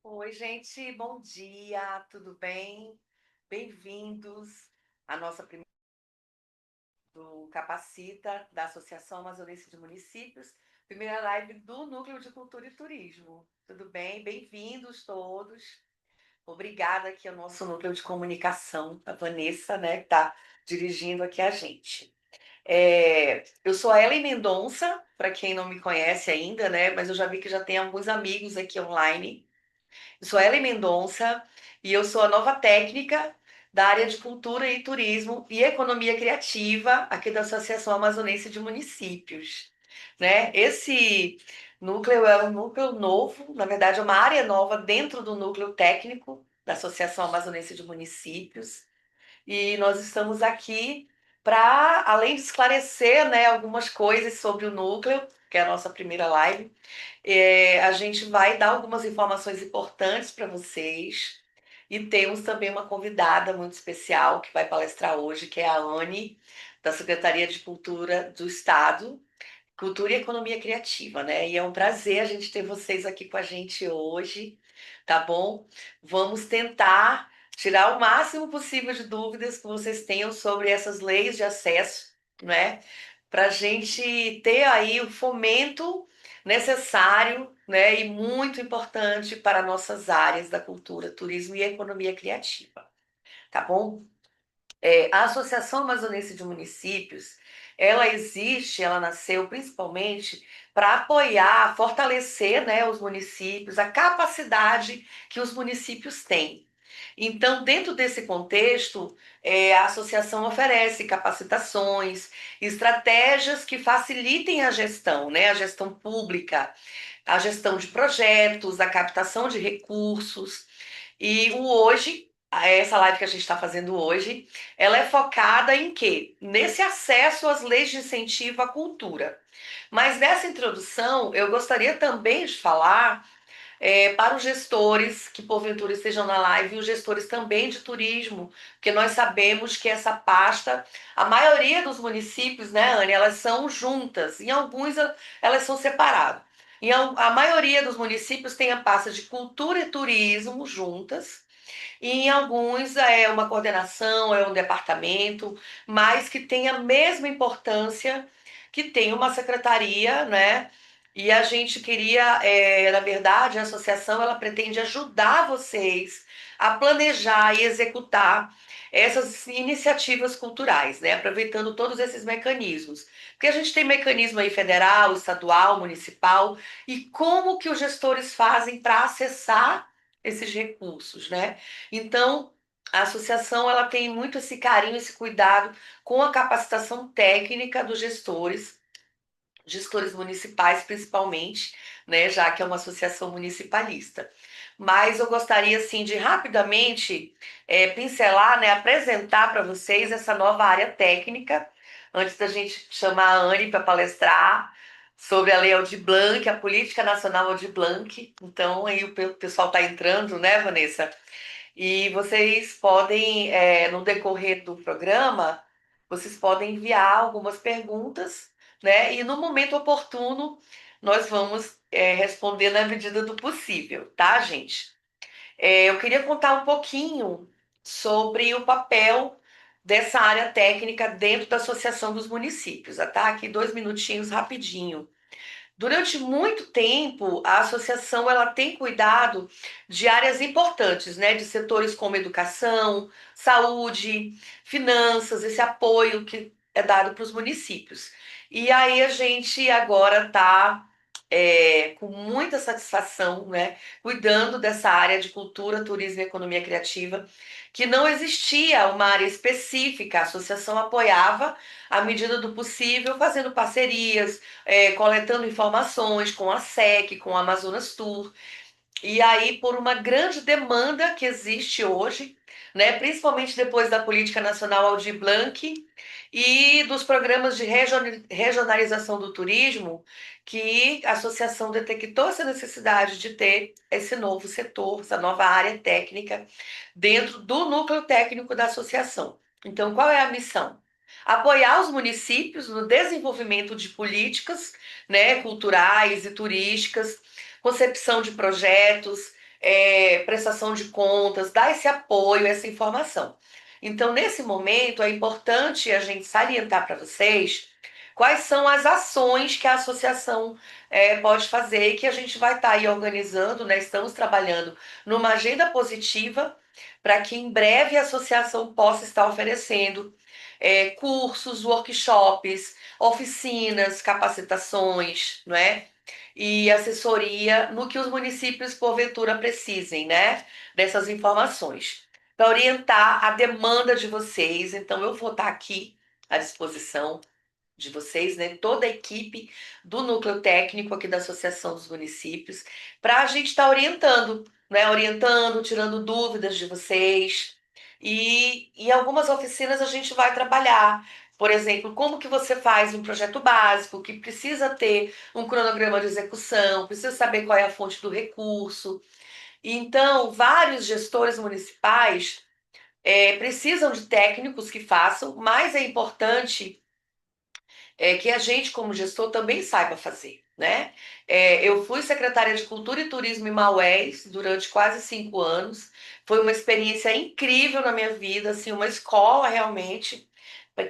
Oi, gente, bom dia, tudo bem? Bem-vindos à nossa primeira do Capacita, da Associação Amazonense de Municípios, primeira live do Núcleo de Cultura e Turismo. Tudo bem? Bem-vindos todos. Obrigada aqui ao nosso núcleo de comunicação, a Vanessa, né, que está dirigindo aqui a gente. Eu sou a Ellen Mendonça, para quem não me conhece ainda, né, mas eu já vi que já tem alguns amigos aqui online. Eu sou Ellen Mendonça e eu sou a nova técnica da área de cultura e turismo e economia criativa aqui da Associação Amazonense de Municípios, né? Esse núcleo é um núcleo novo, na verdade é uma área nova dentro do núcleo técnico da Associação Amazonense de Municípios e nós estamos aqui para, além de esclarecer, né, algumas coisas sobre o núcleo, que é a nossa primeira live, a gente vai dar algumas informações importantes para vocês. E temos também uma convidada muito especial que vai palestrar hoje, que é a Anne, da Secretaria de Cultura do Estado, Cultura e Economia Criativa, né? E é um prazer a gente ter vocês aqui com a gente hoje, tá bom? Vamos tentar tirar o máximo possível de dúvidas que vocês tenham sobre essas leis de acesso, né? Para a gente ter aí o fomento necessário, né? E muito importante para nossas áreas da cultura, turismo e economia criativa, tá bom? A Associação Amazonense de Municípios, ela existe, ela nasceu principalmente para apoiar, fortalecer, né, os municípios, a capacidade que os municípios têm. Então, dentro desse contexto, a associação oferece capacitações, estratégias que facilitem a gestão, né, a gestão pública, a gestão de projetos, a captação de recursos. E o hoje, essa live que a gente está fazendo hoje, ela é focada em quê? Nesse acesso às leis de incentivo à cultura. Mas nessa introdução, eu gostaria também de falar para os gestores que porventura estejam na live e os gestores também de turismo, porque nós sabemos que essa pasta, a maioria dos municípios, né, Anne, elas são juntas, em alguns elas são separadas. A maioria dos municípios tem a pasta de cultura e turismo juntas, e em alguns é uma coordenação, é um departamento, mas que tem a mesma importância que tem uma secretaria, né? E a gente queria, na verdade, a associação ela pretende ajudar vocês a planejar e executar essas iniciativas culturais, né? Aproveitando todos esses mecanismos. Porque a gente tem mecanismo aí federal, estadual, municipal, e como que os gestores fazem para acessar esses recursos, né? Então, a associação ela tem muito esse carinho, esse cuidado com a capacitação técnica dos gestores, gestores municipais principalmente, né, já que é uma associação municipalista. Mas eu gostaria assim de rapidamente pincelar, né, apresentar para vocês essa nova área técnica, antes da gente chamar a Anne para palestrar sobre a Lei Aldir Blanc, a Política Nacional Aldir Blanc. Então aí o pessoal está entrando, né, Vanessa? E vocês podem, no decorrer do programa, vocês podem enviar algumas perguntas, né? E no momento oportuno, nós vamos, responder na medida do possível, tá, gente? Eu queria contar um pouquinho sobre o papel dessa área técnica dentro da Associação dos Municípios, tá? Aqui 2 minutinhos rapidinho. Durante muito tempo, a associação ela tem cuidado de áreas importantes, né, de setores como educação, saúde, finanças, esse apoio que é dado para os municípios. E aí a gente agora está com muita satisfação, né, cuidando dessa área de cultura, turismo e economia criativa, que não existia uma área específica, a associação apoiava à medida do possível, fazendo parcerias, coletando informações com a SEC, com a Amazonas Tour. E aí, por uma grande demanda que existe hoje, né, principalmente depois da Política Nacional Aldir Blanc e dos programas de regionalização do turismo, que a associação detectou essa necessidade de ter esse novo setor, essa nova área técnica dentro do núcleo técnico da associação. Então, qual é a missão? Apoiar os municípios no desenvolvimento de políticas, né, culturais e turísticas, concepção de projetos, prestação de contas, dar esse apoio, essa informação. Então, nesse momento, é importante a gente salientar para vocês quais são as ações que a associação pode fazer e que a gente vai estar aí organizando, né? Estamos trabalhando numa agenda positiva para que em breve a associação possa estar oferecendo cursos, workshops, oficinas, capacitações, não é? E assessoria no que os municípios, porventura, precisem, né? Dessas informações. Para orientar a demanda de vocês. Então, eu vou estar aqui à disposição de vocês, né? Toda a equipe do núcleo técnico aqui da Associação dos Municípios, para a gente estar orientando, né? Orientando, tirando dúvidas de vocês. E em algumas oficinas a gente vai trabalhar. Por exemplo, como que você faz um projeto básico, que precisa ter um cronograma de execução, precisa saber qual é a fonte do recurso. Então, vários gestores municipais precisam de técnicos que façam, mas é importante que a gente, como gestor, também saiba fazer, né? Eu fui secretária de Cultura e Turismo em Maués durante quase 5 anos. Foi uma experiência incrível na minha vida, assim, uma escola realmente,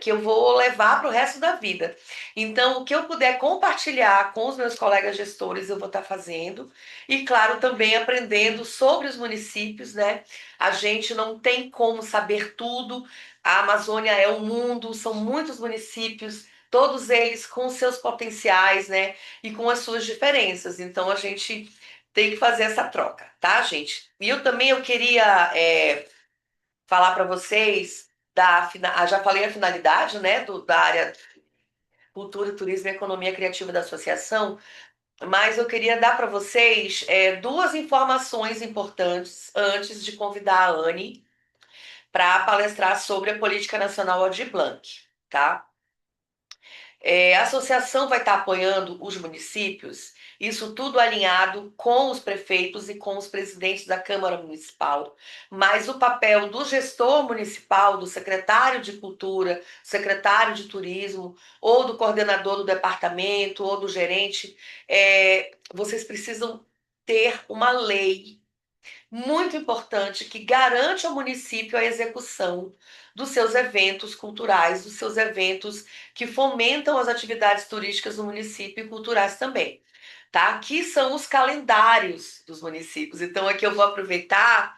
que eu vou levar para o resto da vida. Então, o que eu puder compartilhar com os meus colegas gestores, eu vou estar fazendo. E, claro, também aprendendo sobre os municípios, né? A gente não tem como saber tudo. A Amazônia é um mundo, são muitos municípios, todos eles com seus potenciais, né? E com as suas diferenças. Então a gente tem que fazer essa troca, tá, gente? E eu queria falar para vocês já falei a finalidade, né? Da área Cultura, Turismo e Economia Criativa da associação, mas eu queria dar para vocês duas informações importantes antes de convidar a Anne para palestrar sobre a Política Nacional Aldir Blanc, tá? A associação vai estar apoiando os municípios, isso tudo alinhado com os prefeitos e com os presidentes da Câmara Municipal. Mas o papel do gestor municipal, do secretário de Cultura, secretário de Turismo, ou do coordenador do departamento, ou do gerente, vocês precisam ter uma lei muito importante que garante ao município a execução dos seus eventos culturais, dos seus eventos que fomentam as atividades turísticas do município e culturais também. Tá? Aqui são os calendários dos municípios. Então aqui eu vou aproveitar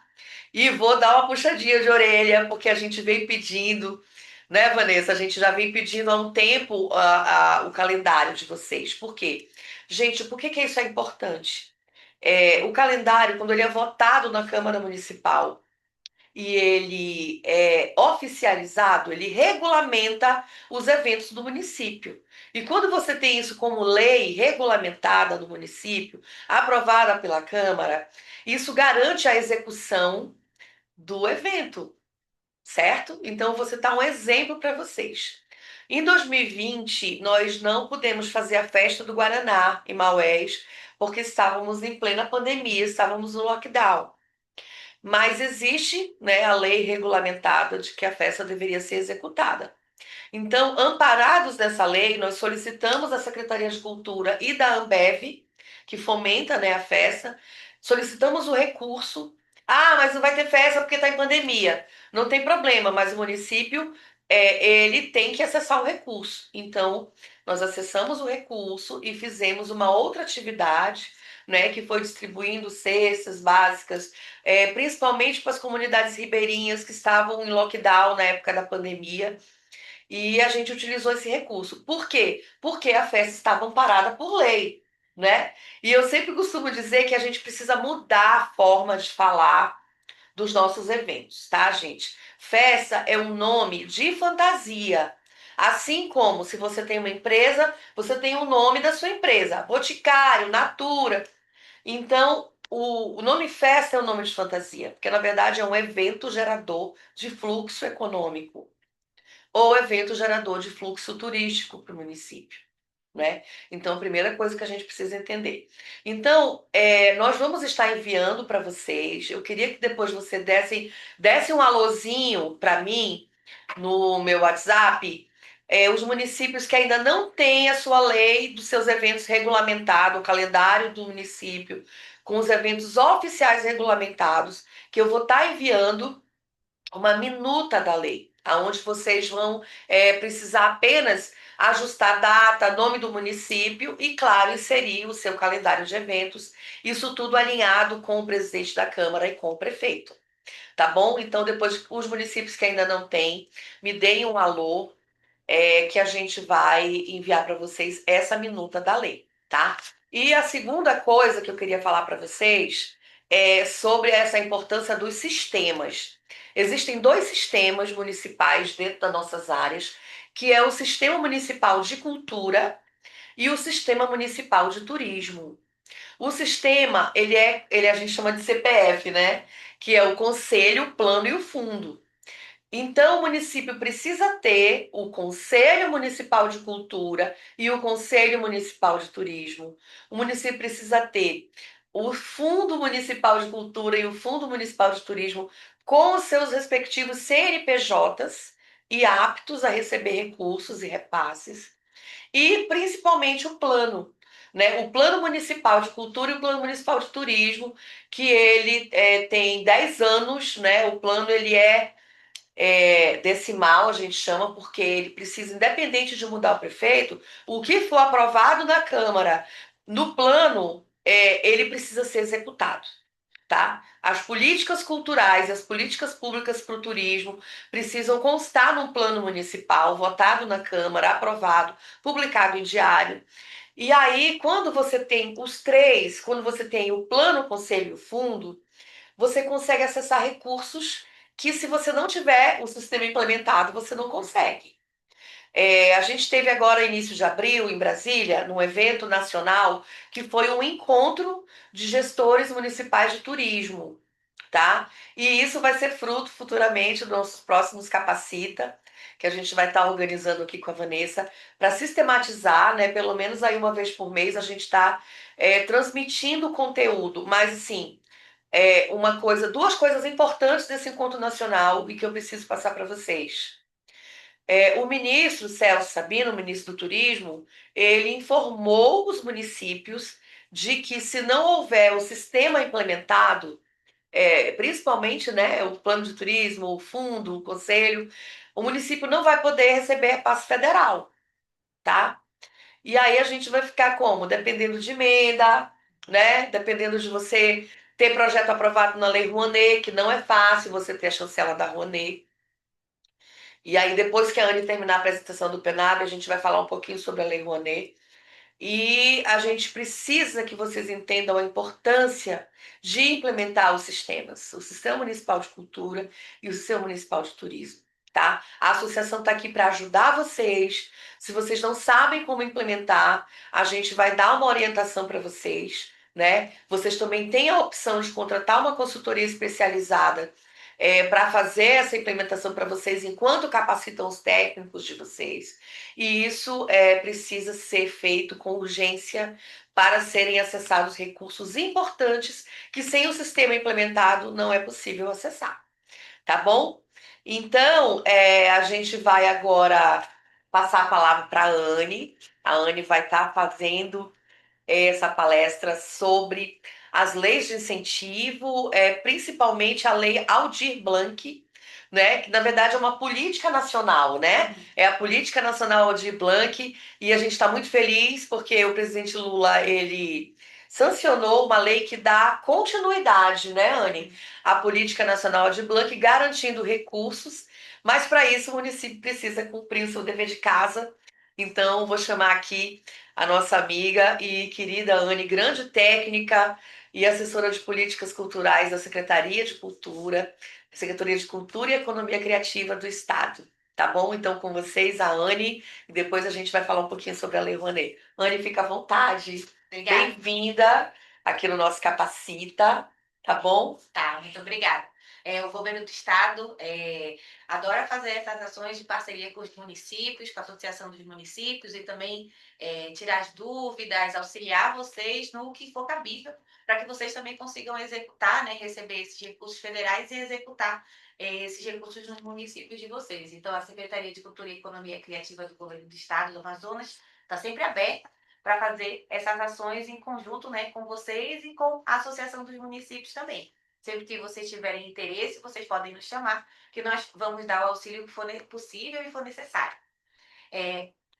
e vou dar uma puxadinha de orelha, porque a gente vem pedindo, né, Vanessa? A gente já vem pedindo há um tempo o calendário de vocês. Por quê? Gente, por que isso é importante? O calendário, quando ele é votado na Câmara Municipal e ele é oficializado, ele regulamenta os eventos do município. E quando você tem isso como lei regulamentada no município, aprovada pela Câmara, isso garante a execução do evento, certo? Então, você está um exemplo para vocês. Em 2020, nós não pudemos fazer a festa do Guaraná em Maués, porque estávamos em plena pandemia, estávamos no lockdown. Mas existe, né, a lei regulamentada de que a festa deveria ser executada. Então, amparados nessa lei, nós solicitamos à Secretaria de Cultura e da Ambev, que fomenta, né, a festa, solicitamos o recurso. Ah, mas não vai ter festa porque está em pandemia. Não tem problema, mas o município ele tem que acessar o recurso. Então, nós acessamos o recurso e fizemos uma outra atividade, né, que foi distribuindo cestas básicas, principalmente para as comunidades ribeirinhas que estavam em lockdown na época da pandemia. E a gente utilizou esse recurso. Por quê? Porque a festa estava amparada por lei, né? E eu sempre costumo dizer que a gente precisa mudar a forma de falar dos nossos eventos, tá, gente? Festa é um nome de fantasia. Assim como se você tem uma empresa, você tem o nome da sua empresa, Boticário, Natura. Então, o nome festa é um nome de fantasia, porque na verdade é um evento gerador de fluxo econômico ou evento gerador de fluxo turístico para o município, né? Então, a primeira coisa que a gente precisa entender. Então, nós vamos estar enviando para vocês. Eu queria que depois você desse um alôzinho para mim no meu WhatsApp. Os municípios que ainda não têm a sua lei dos seus eventos regulamentado, o calendário do município, com os eventos oficiais regulamentados, que eu vou estar enviando uma minuta da lei, aonde vocês vão precisar apenas ajustar data, nome do município e, claro, inserir o seu calendário de eventos, isso tudo alinhado com o presidente da Câmara e com o prefeito. Tá bom? Então, depois, os municípios que ainda não têm, me deem um alô, que a gente vai enviar para vocês essa minuta da lei, tá? E a segunda coisa que eu queria falar para vocês é sobre essa importância dos sistemas. Existem dois sistemas municipais dentro das nossas áreas, que é o Sistema Municipal de Cultura e o Sistema Municipal de Turismo. O sistema, a gente chama de CPF, né? Que é o Conselho, o Plano e o Fundo. Então, o município precisa ter o Conselho Municipal de Cultura e o Conselho Municipal de Turismo. O município precisa ter o Fundo Municipal de Cultura e o Fundo Municipal de Turismo com os seus respectivos CNPJs e aptos a receber recursos e repasses. E principalmente o plano, né? O Plano Municipal de Cultura e o Plano Municipal de Turismo, que ele tem 10 anos, né? O plano ele decimal, a gente chama, porque ele precisa, independente de mudar o prefeito, o que for aprovado na Câmara, no plano, ele precisa ser executado. Tá? As políticas culturais e as políticas públicas para o turismo precisam constar num plano municipal, votado na Câmara, aprovado, publicado em diário. E aí, quando você tem os três, quando você tem o plano, o conselho e o fundo, você consegue acessar recursos que, se você não tiver o sistema implementado, você não consegue. A gente teve agora, início de abril, em Brasília, num evento nacional, que foi um encontro de gestores municipais de turismo, tá? E isso vai ser fruto futuramente dos nossos próximos Capacita, que a gente vai estar organizando aqui com a Vanessa, para sistematizar, né? Pelo menos aí uma vez por mês a gente está transmitindo conteúdo, mas assim, duas coisas importantes desse encontro nacional e que eu preciso passar para vocês. O ministro Celso Sabino, o ministro do Turismo, ele informou os municípios de que, se não houver o sistema implementado, principalmente, né, o plano de turismo, o fundo, o conselho, o município não vai poder receber repasse federal, tá? E aí a gente vai ficar como? Dependendo de emenda, né? Dependendo de você ter projeto aprovado na Lei Rouanet, que não é fácil você ter a chancela da Rouanet. E aí, depois que a Anne terminar a apresentação do PNAB, a gente vai falar um pouquinho sobre a Lei Rouanet. E a gente precisa que vocês entendam a importância de implementar os sistemas, o Sistema Municipal de Cultura e o Sistema Municipal de Turismo, tá? A associação está aqui para ajudar vocês. Se vocês não sabem como implementar, a gente vai dar uma orientação para vocês, né? Vocês também têm a opção de contratar uma consultoria especializada para fazer essa implementação para vocês enquanto capacitam os técnicos de vocês. E isso precisa ser feito com urgência para serem acessados recursos importantes que, sem o sistema implementado, não é possível acessar. Tá bom? Então, a gente vai agora passar a palavra para a Anne. A Anne vai estar fazendo essa palestra sobre as leis de incentivo, principalmente a Lei Aldir Blanc, né? Que na verdade é uma política nacional, né? É a política nacional Aldir Blanc, e a gente está muito feliz porque o presidente Lula ele sancionou uma lei que dá continuidade, né, Anne? À política nacional Aldir Blanc, garantindo recursos, mas para isso o município precisa cumprir o seu dever de casa. Então, vou chamar aqui a nossa amiga e querida Anne, grande técnica e assessora de políticas culturais da Secretaria de Cultura e Economia Criativa do Estado. Tá bom? Então, com vocês, a Anne, e depois a gente vai falar um pouquinho sobre a Lei Rouanet. Anne, fica à vontade. Obrigada. Bem-vinda aqui no nosso Capacita, tá bom? Tá, muito obrigada. O governo do estado adora fazer essas ações de parceria com os municípios, com a Associação dos Municípios, e também tirar as dúvidas, auxiliar vocês no que for cabível, para que vocês também consigam executar, né, receber esses recursos federais e executar esses recursos nos municípios de vocês. Então, a Secretaria de Cultura e Economia Criativa do Governo do Estado do Amazonas está sempre aberta para fazer essas ações em conjunto, né, com vocês e com a Associação dos Municípios também. Sempre que vocês tiverem interesse, vocês podem nos chamar, que nós vamos dar o auxílio que for possível e for necessário.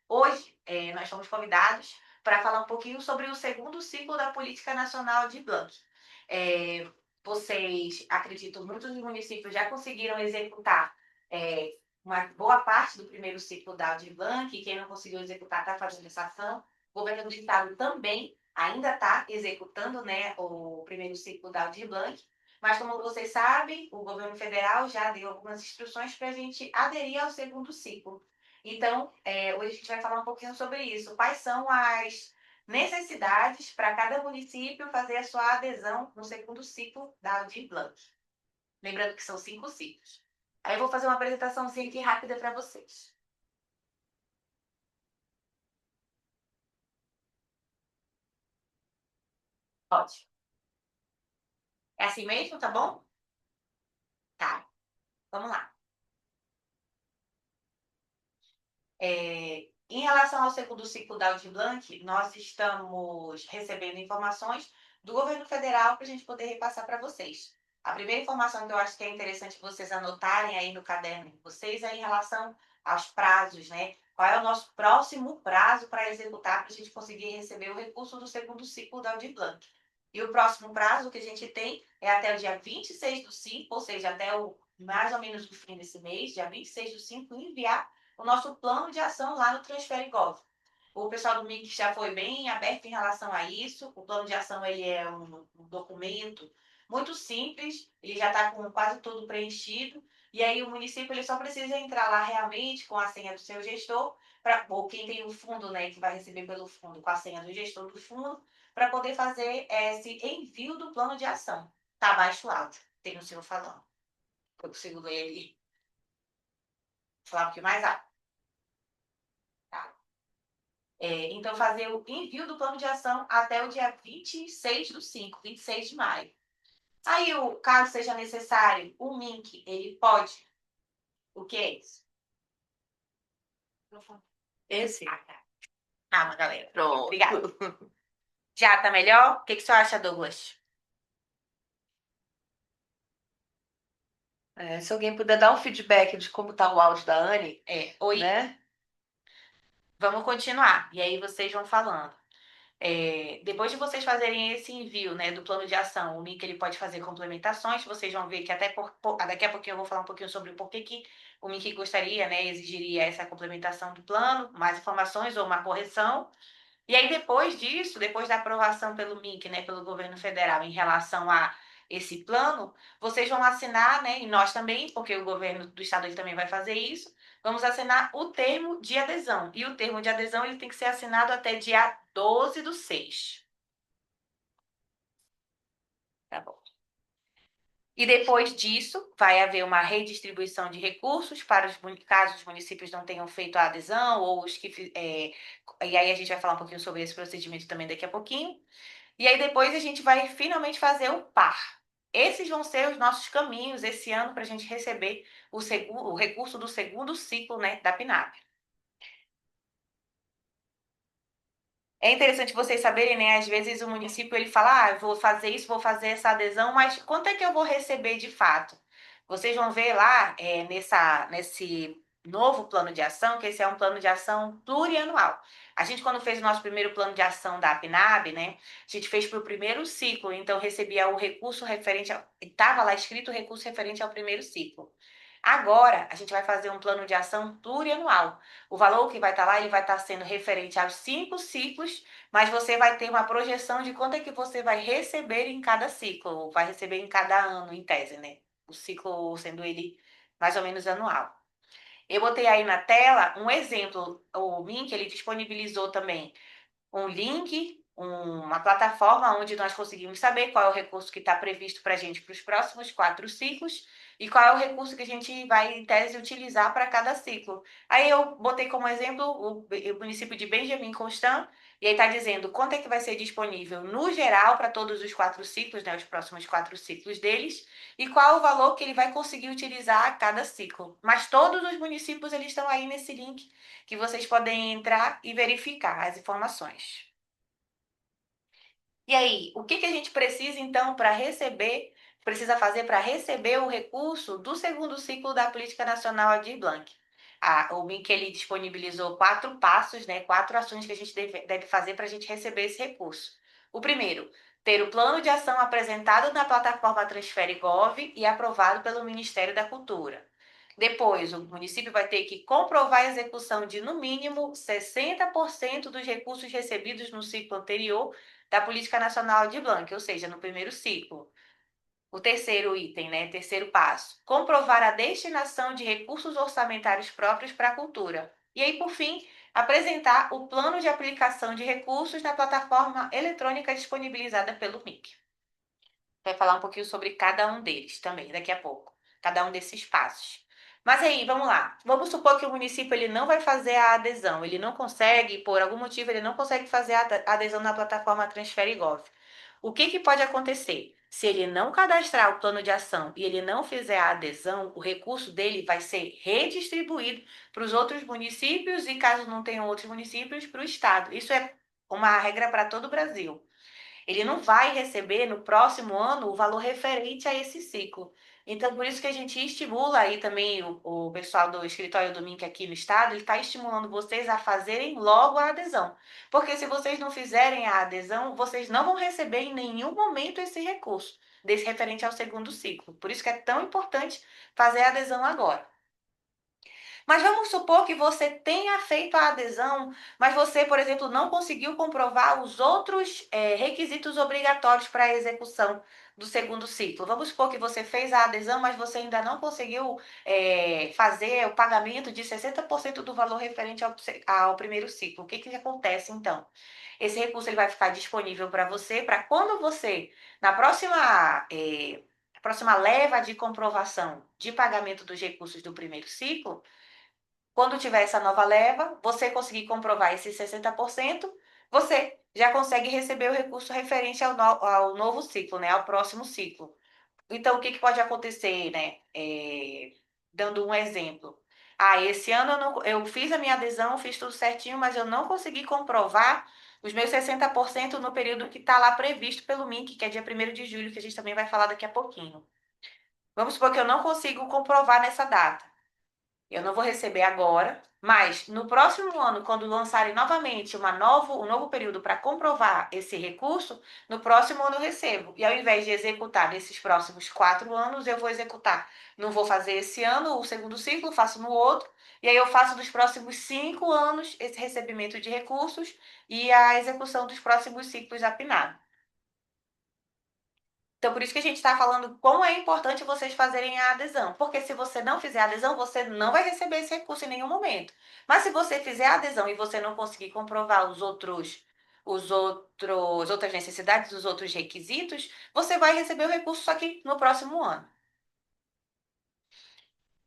Hoje, nós fomos convidados para falar um pouquinho sobre o segundo ciclo da Política Nacional de Blanc. Vocês, acredito, muitos municípios já conseguiram executar uma boa parte do primeiro ciclo da Aldir Blanc, e quem não conseguiu executar está fazendo essa ação. O governo do estado também ainda está executando, né, o primeiro ciclo da Aldir Blanc, mas como vocês sabem, o governo federal já deu algumas instruções para a gente aderir ao segundo ciclo. Então, hoje a gente vai falar um pouquinho sobre isso. Quais são as necessidades para cada município fazer a sua adesão no segundo ciclo da Aldir Blanc. Lembrando que são 5 ciclos. Aí eu vou fazer uma apresentaçãozinha aqui rápida para vocês. Ótimo. É assim mesmo, tá bom? Tá. Vamos lá. Em relação ao segundo ciclo da Aldir Blanc, nós estamos recebendo informações do governo federal para a gente poder repassar para vocês. A primeira informação que eu acho que é interessante vocês anotarem aí no caderno de vocês é em relação aos prazos, né? Qual é o nosso próximo prazo para executar para a gente conseguir receber o recurso do segundo ciclo da Aldir Blanc? E o próximo prazo que a gente tem é até o dia 26/5, ou seja, até mais ou menos o fim desse mês, dia 26/5, enviar o nosso plano de ação lá no Transfere Gov. O pessoal do MIC já foi bem aberto em relação a isso. O plano de ação ele é um documento muito simples, ele já está com quase tudo preenchido, e aí o município ele só precisa entrar lá realmente com a senha do seu gestor, ou quem tem o fundo, né, que vai receber pelo fundo, com a senha do gestor do fundo, para poder fazer esse envio do plano de ação. Tá baixo áudio, tem o senhor falando. Eu consigo ler ele. Falar um pouquinho mais alto. Tá. Então, fazer o envio do plano de ação até o dia 26/5, 26 de maio. Aí, caso seja necessário, o MINC, ele pode. O que é isso? Esse. Ah, tá. Calma, galera. Pronto. Obrigada. Já tá melhor? O que você acha, Douglas? Se alguém puder dar um feedback de como está o áudio da Anne, Oi, né? vamos continuar. E aí vocês vão falando. Depois de vocês fazerem esse envio, né, do plano de ação, o MIC ele pode fazer complementações. Vocês vão ver que daqui a pouquinho eu vou falar um pouquinho sobre o porquê que o MIC gostaria, né, exigiria essa complementação do plano, mais informações ou uma correção. E aí, depois disso, depois da aprovação pelo MIC, né, pelo governo federal, em relação a esse plano, vocês vão assinar, né, e nós também, porque o governo do estado ele também vai fazer isso, vamos assinar o termo de adesão. E o termo de adesão ele tem que ser assinado até dia 12/6. Tá bom. E depois disso, vai haver uma redistribuição de recursos para caso os municípios não tenham feito a adesão, ou os que. E aí a gente vai falar um pouquinho sobre esse procedimento também daqui a pouquinho. E aí depois a gente vai finalmente fazer o par. Esses vão ser os nossos caminhos esse ano para a gente receber o recurso do segundo ciclo, né, da PNAB. É interessante vocês saberem, né? Às vezes o município ele fala, eu vou fazer isso, vou fazer essa adesão, mas quanto é que eu vou receber de fato? Vocês vão ver lá nesse novo plano de ação, que esse é um plano de ação plurianual. A gente, quando fez o nosso primeiro plano de ação da PNAB, né? A gente fez para o primeiro ciclo, então recebia o recurso referente estava lá escrito o recurso referente ao primeiro ciclo. Agora, a gente vai fazer um plano de ação plurianual. O valor que vai estar lá, ele vai estar sendo referente aos 5 ciclos, mas você vai ter uma projeção de quanto é que você vai receber em cada ciclo, ou vai receber em cada ano, em tese, né? O ciclo sendo ele mais ou menos anual. Eu botei aí na tela um exemplo, o Mink, ele disponibilizou também um link, uma plataforma onde nós conseguimos saber qual é o recurso que está previsto para a gente para os próximos 4 ciclos e qual é o recurso que a gente vai, em tese, utilizar para cada ciclo. Aí eu botei como exemplo o município de Benjamin Constant, e aí está dizendo quanto é que vai ser disponível no geral para todos os 4 ciclos, né, os próximos 4 ciclos deles, e qual o valor que ele vai conseguir utilizar a cada ciclo. Mas todos os municípios eles estão aí nesse link que vocês podem entrar e verificar as informações. E aí, o que que a gente precisa então precisa fazer para receber o recurso do segundo ciclo da Política Nacional Aldir Blanc? O MINC ele disponibilizou 4 passos, né, 4 ações que a gente deve fazer para a gente receber esse recurso. O primeiro, ter o plano de ação apresentado na plataforma Transfere Gov e aprovado pelo Ministério da Cultura. Depois, o município vai ter que comprovar a execução de, no mínimo, 60% dos recursos recebidos no ciclo anterior da Política Nacional de Blanc, ou seja, no primeiro ciclo. O terceiro item, né? Terceiro passo: comprovar a destinação de recursos orçamentários próprios para a cultura. E aí, por fim, apresentar o plano de aplicação de recursos na plataforma eletrônica disponibilizada pelo MIC. Vai falar um pouquinho sobre cada um deles também, daqui a pouco. Cada um desses passos. Mas aí, vamos lá. Vamos supor que o município ele não vai fazer a adesão, ele não consegue, por algum motivo, ele não consegue fazer a adesão na plataforma Transfere Gov. O que que pode acontecer? Se ele não cadastrar o plano de ação e ele não fizer a adesão, o recurso dele vai ser redistribuído para os outros municípios e, caso não tenham outros municípios, para o estado. Isso é uma regra para todo o Brasil. Ele não vai receber no próximo ano o valor referente a esse ciclo. Então, por isso que a gente estimula aí também o pessoal do escritório do MINC aqui no estado, ele está estimulando vocês a fazerem logo a adesão. Porque se vocês não fizerem a adesão, vocês não vão receber em nenhum momento esse recurso, desse referente ao segundo ciclo. Por isso que é tão importante fazer a adesão agora. Mas vamos supor que você tenha feito a adesão, mas você, por exemplo, não conseguiu comprovar os outros requisitos obrigatórios para a execução do segundo ciclo. Vamos supor que você fez a adesão, mas você ainda não conseguiu fazer o pagamento de 60% do valor referente ao primeiro ciclo. O que que acontece então? Esse recurso ele vai ficar disponível para você, para quando você, na próxima leva de comprovação de pagamento dos recursos do primeiro ciclo, quando tiver essa nova leva, você conseguir comprovar esses 60%, você já consegue receber o recurso referente ao novo ciclo, né? Ao próximo ciclo. Então, o que que pode acontecer, né? Dando um exemplo. Esse ano eu fiz a minha adesão, fiz tudo certinho, mas eu não consegui comprovar os meus 60% no período que está lá previsto pelo MINC, que é dia 1º de julho, que a gente também vai falar daqui a pouquinho. Vamos supor que eu não consigo comprovar nessa data. Eu não vou receber agora, mas no próximo ano, quando lançarem novamente um novo período para comprovar esse recurso, no próximo ano eu recebo. E ao invés de executar nesses próximos 4 anos, eu vou executar. Não vou fazer esse ano o segundo ciclo, faço no outro. E aí eu faço nos próximos 5 anos esse recebimento de recursos e a execução dos próximos ciclos apinados. Então, por isso que a gente está falando como é importante vocês fazerem a adesão. Porque se você não fizer a adesão, você não vai receber esse recurso em nenhum momento. Mas se você fizer a adesão e você não conseguir comprovar outras necessidades, os outros requisitos, você vai receber o recurso só que no próximo ano.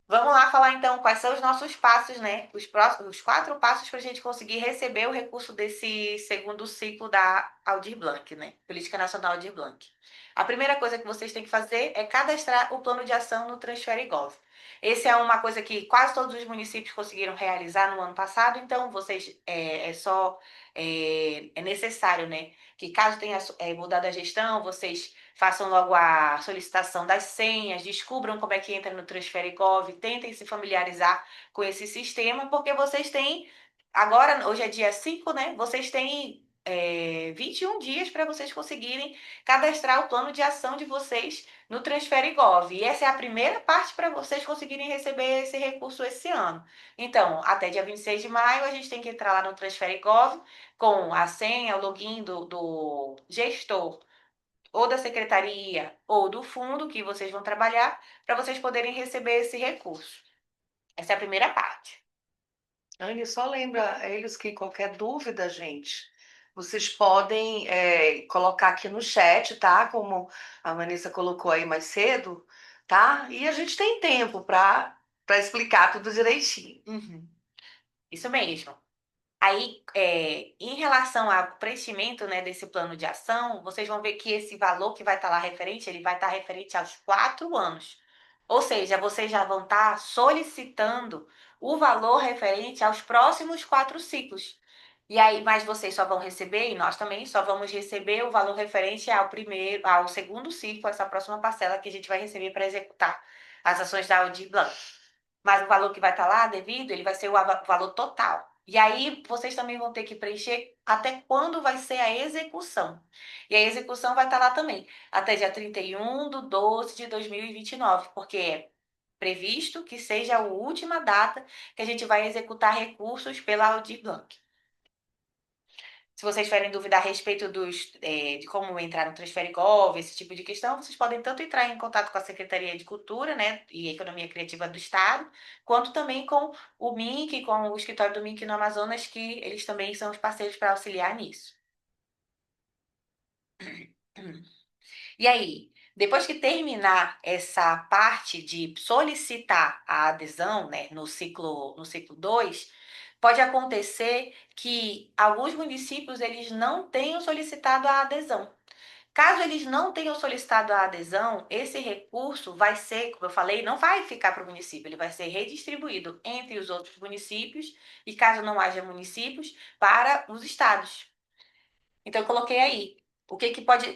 Vamos lá falar então quais são os nossos passos, né? Os 4 passos para a gente conseguir receber o recurso desse segundo ciclo da Aldir Blanc, né? Política Nacional Aldir Blanc. A primeira coisa que vocês têm que fazer é cadastrar o plano de ação no Transfere Gov. Essa é uma coisa que quase todos os municípios conseguiram realizar no ano passado, então vocês é necessário, né? Que caso tenha mudado a gestão, vocês façam logo a solicitação das senhas, descubram como é que entra no Transfere Gov, tentem se familiarizar com esse sistema, porque vocês têm, agora, hoje é dia 5, né? Vocês têm 21 dias para vocês conseguirem cadastrar o plano de ação de vocês no Transfere Gov. E essa é a primeira parte para vocês conseguirem receber esse recurso esse ano. Então, até dia 26 de maio, a gente tem que entrar lá no Transfere Gov com a senha, o login do gestor ou da secretaria ou do fundo que vocês vão trabalhar para vocês poderem receber esse recurso. Essa é a primeira parte. Anne, só lembra a eles que qualquer dúvida, gente, vocês podem colocar aqui no chat, tá? Como a Vanessa colocou aí mais cedo, tá? E a gente tem tempo para explicar tudo direitinho. Uhum. Isso mesmo. Aí, em relação ao preenchimento, né, desse plano de ação, vocês vão ver que esse valor que vai estar lá referente, ele vai estar referente aos 4 anos. Ou seja, vocês já vão estar solicitando o valor referente aos próximos 4 ciclos. E aí, mas vocês só vão receber, e nós também só vamos receber o valor referente ao segundo ciclo, essa próxima parcela que a gente vai receber para executar as ações da Aldir Blanc. Mas o valor que vai estar lá devido, ele vai ser o valor total. E aí vocês também vão ter que preencher até quando vai ser a execução. E a execução vai estar lá também, até dia 31/12/2029, porque é previsto que seja a última data que a gente vai executar recursos pela Aldir Blanc. Se vocês tiverem dúvida a respeito de como entrar no Transfere Gov, esse tipo de questão, vocês podem tanto entrar em contato com a Secretaria de Cultura, né, e Economia Criativa do Estado, quanto também com o MINC, com o escritório do MINC no Amazonas, que eles também são os parceiros para auxiliar nisso. E aí, depois que terminar essa parte de solicitar a adesão, né, no ciclo 2, pode acontecer que alguns municípios eles não tenham solicitado a adesão. Caso eles não tenham solicitado a adesão, esse recurso vai ser, como eu falei, não vai ficar para o município, ele vai ser redistribuído entre os outros municípios e, caso não haja municípios, para os estados. Então, eu coloquei aí.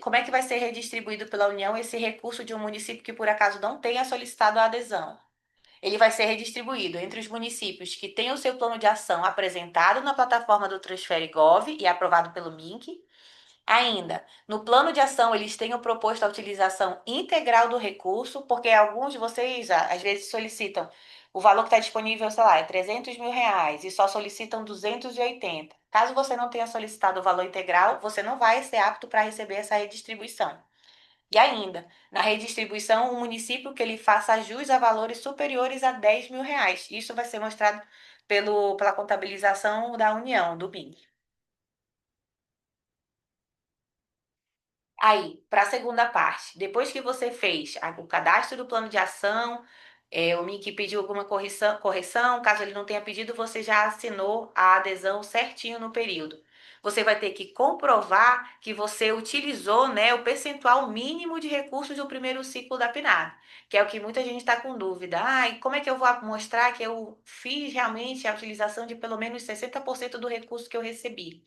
Como é que vai ser redistribuído pela União esse recurso de um município que por acaso não tenha solicitado a adesão? Ele vai ser redistribuído entre os municípios que têm o seu plano de ação apresentado na plataforma do Transfere Gov e aprovado pelo MINC. Ainda, no plano de ação, eles tenham proposto a utilização integral do recurso, porque alguns de vocês, às vezes, solicitam o valor que está disponível, sei lá, é 300 mil reais e só solicitam 280. Caso você não tenha solicitado o valor integral, você não vai ser apto para receber essa redistribuição. E ainda, na redistribuição, o município que ele faça jus a valores superiores a 10 mil reais. Isso vai ser mostrado pela contabilização da União, do BIM. Aí, para a segunda parte, depois que você fez o cadastro do plano de ação, o MIC pediu alguma correção, caso ele não tenha pedido, você já assinou a adesão certinho no período. Você vai ter que comprovar que você utilizou, né, o percentual mínimo de recursos do primeiro ciclo da PNAD, que é o que muita gente está com dúvida. Ah, e como é que eu vou mostrar que eu fiz realmente a utilização de pelo menos 60% do recurso que eu recebi?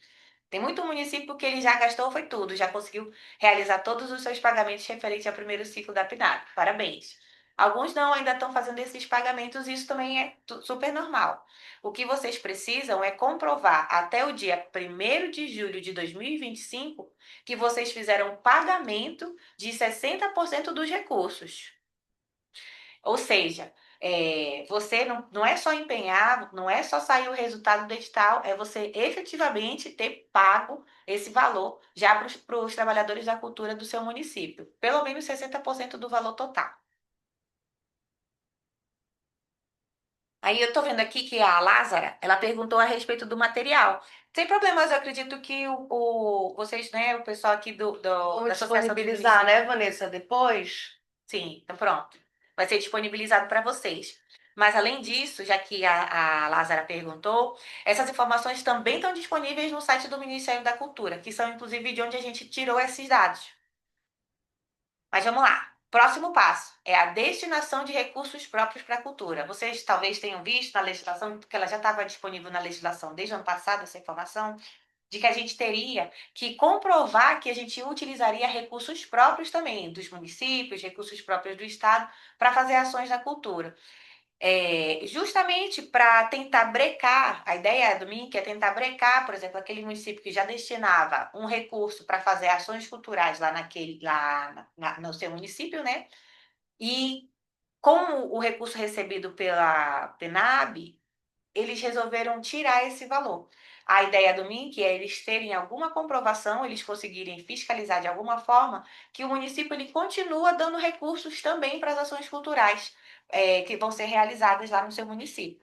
Tem muito município que ele já gastou, foi tudo, já conseguiu realizar todos os seus pagamentos referentes ao primeiro ciclo da PNAD. Parabéns. Alguns não, ainda estão fazendo esses pagamentos, e isso também é super normal. O que vocês precisam é comprovar até o dia 1º de julho de 2025 que vocês fizeram pagamento de 60% dos recursos. Ou seja, você não é só empenhar, não é só sair o resultado do edital, é você efetivamente ter pago esse valor já para os trabalhadores da cultura do seu município. Pelo menos 60% do valor total. Aí eu tô vendo aqui que a Lázara, ela perguntou a respeito do material. Sem problemas, eu acredito que vocês, né, o pessoal aqui da Vamos Associação dos disponibilizar, Municípios. né, Vanessa, depois? Sim, então pronto. Vai ser disponibilizado para vocês. Mas além disso, já que a Lázara perguntou, essas informações também estão disponíveis no site do Ministério da Cultura, que são inclusive de onde a gente tirou esses dados. Mas vamos lá. Próximo passo é a destinação de recursos próprios para a cultura. Vocês talvez tenham visto na legislação, porque ela já estava disponível na legislação desde o ano passado, essa informação, de que a gente teria que comprovar que a gente utilizaria recursos próprios também, dos municípios, recursos próprios do Estado, para fazer ações na cultura. Justamente para tentar brecar, a ideia do MINC é tentar brecar, por exemplo, aquele município que já destinava um recurso para fazer ações culturais no seu município, né? E com o recurso recebido pela PNAB, eles resolveram tirar esse valor. A ideia do MINC é eles terem alguma comprovação, eles conseguirem fiscalizar de alguma forma que o município ele continua dando recursos também para as ações culturais que vão ser realizadas lá no seu município.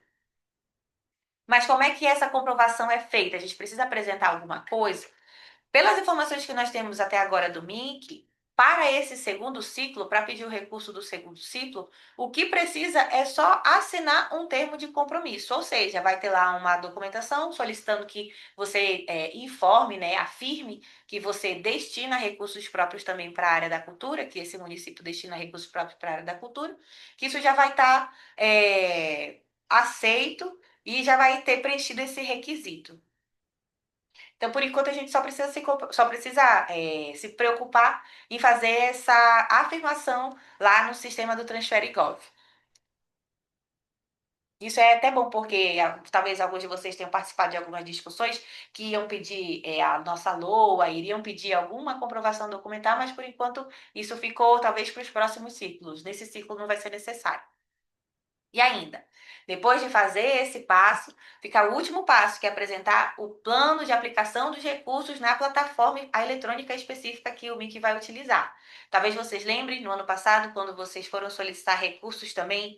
Mas como é que essa comprovação é feita? A gente precisa apresentar alguma coisa? Pelas informações que nós temos até agora do MINC, para esse segundo ciclo, para pedir o recurso do segundo ciclo, o que precisa é só assinar um termo de compromisso, ou seja, vai ter lá uma documentação solicitando que você informe, né, afirme que você destina recursos próprios também para a área da cultura, que esse município destina recursos próprios para a área da cultura, que isso já vai estar aceito e já vai ter preenchido esse requisito. Então, por enquanto, a gente só precisa se preocupar em fazer essa afirmação lá no sistema do Transfere Gov. Isso é até bom, porque talvez alguns de vocês tenham participado de algumas discussões que iam pedir a nossa LOA, iriam pedir alguma comprovação documental, mas por enquanto isso ficou talvez para os próximos ciclos. Nesse ciclo não vai ser necessário. E ainda, depois de fazer esse passo, fica o último passo, que é apresentar o plano de aplicação dos recursos na plataforma eletrônica específica que o MIC vai utilizar. Talvez vocês lembrem, no ano passado, quando vocês foram solicitar recursos também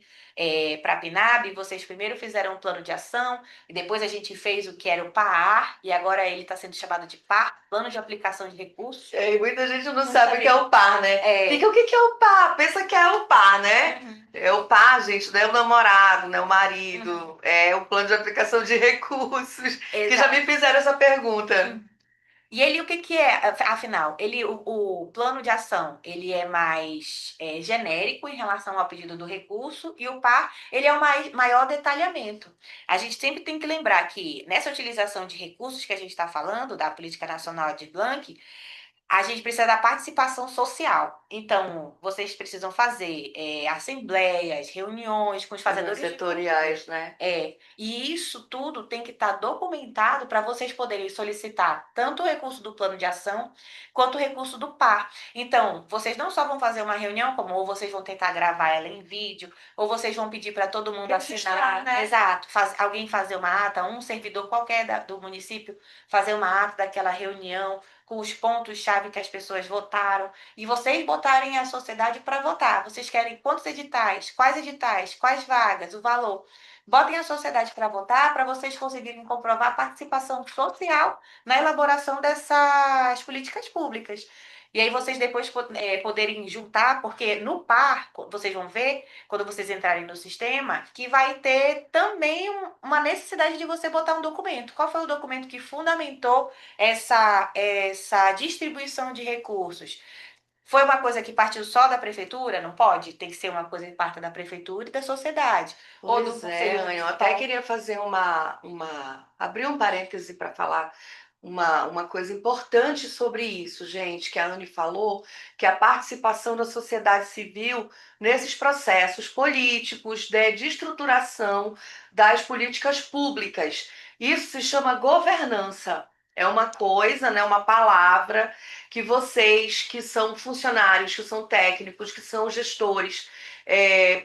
para a PNAB, vocês primeiro fizeram um plano de ação, e depois a gente fez o que era o PAR, e agora ele está sendo chamado de PAR, Plano de Aplicação de Recursos. E muita gente não Não sabe o que é sabia. o par, né? Fica, o que que é o par? Pensa que é o par, né? Uhum. É o par, gente, não é o namorado, né? O Uhum. marido. É o plano de aplicação de recursos. Que já Exato. me fizeram essa pergunta. E ele, o que que é, afinal? O plano de ação, ele é mais genérico em relação ao pedido do recurso e o PAR, ele é o maior detalhamento. A gente sempre tem que lembrar que nessa utilização de recursos que a gente está falando, da Política Nacional de Blanc, a gente precisa da participação social. Então, vocês precisam fazer assembleias, reuniões com os Reuniões fazedores de cultura. setoriais, né? E isso tudo tem que estar documentado para vocês poderem solicitar tanto o recurso do plano de ação quanto o recurso do PAR. Então, vocês não só vão fazer uma reunião, como ou vocês vão tentar gravar ela em vídeo, ou vocês vão pedir para todo mundo Registrar, assinar. né? Exato, alguém fazer uma ata, um servidor qualquer do município fazer uma ata daquela reunião com os pontos-chave que as pessoas votaram, e vocês botarem a sociedade para votar. Vocês querem quantos editais, quais vagas, o valor. Botem a sociedade para votar, para vocês conseguirem comprovar a participação social na elaboração dessas políticas públicas. E aí vocês depois poderem juntar, porque no par, vocês vão ver, quando vocês entrarem no sistema, que vai ter também uma necessidade de você botar um documento. Qual foi o documento que fundamentou essa distribuição de recursos? Foi uma coisa que partiu só da prefeitura? Não pode? Tem que ser uma coisa que parta da prefeitura e da sociedade. Ou do Pois é, conselho Anny, eu até municipal. queria fazer abrir um parêntese para falar uma coisa importante sobre isso, gente, que a Anne falou, que é a participação da sociedade civil nesses processos políticos, né, de estruturação das políticas públicas. Isso se chama governança. É uma coisa, né, uma palavra que vocês, que são funcionários, que são técnicos, que são gestores